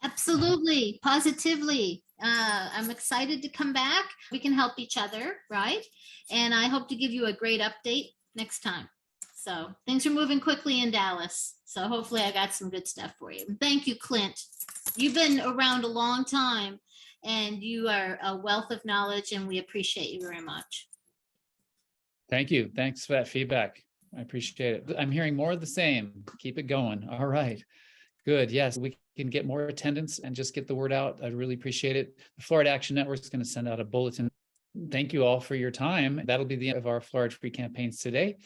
Speaker 6: Absolutely, positively. I'm excited to come back. We can help each other, right? And I hope to give you a great update next time. So things are moving quickly in Dallas. So hopefully I got some good stuff for you. Thank you, Clint. You've been around a long time and you are a wealth of knowledge, and we appreciate you very much.
Speaker 1: Thank you. Thanks for that feedback. I appreciate it. I'm hearing more of the same. Keep it going. All right. Good. Yes, we can get more attendance and just get the word out. I'd really appreciate it. The Fluoride Action Network is going to send out a bulletin. Thank you all for your time. That'll be the end of our Fluoride-Free campaigns today.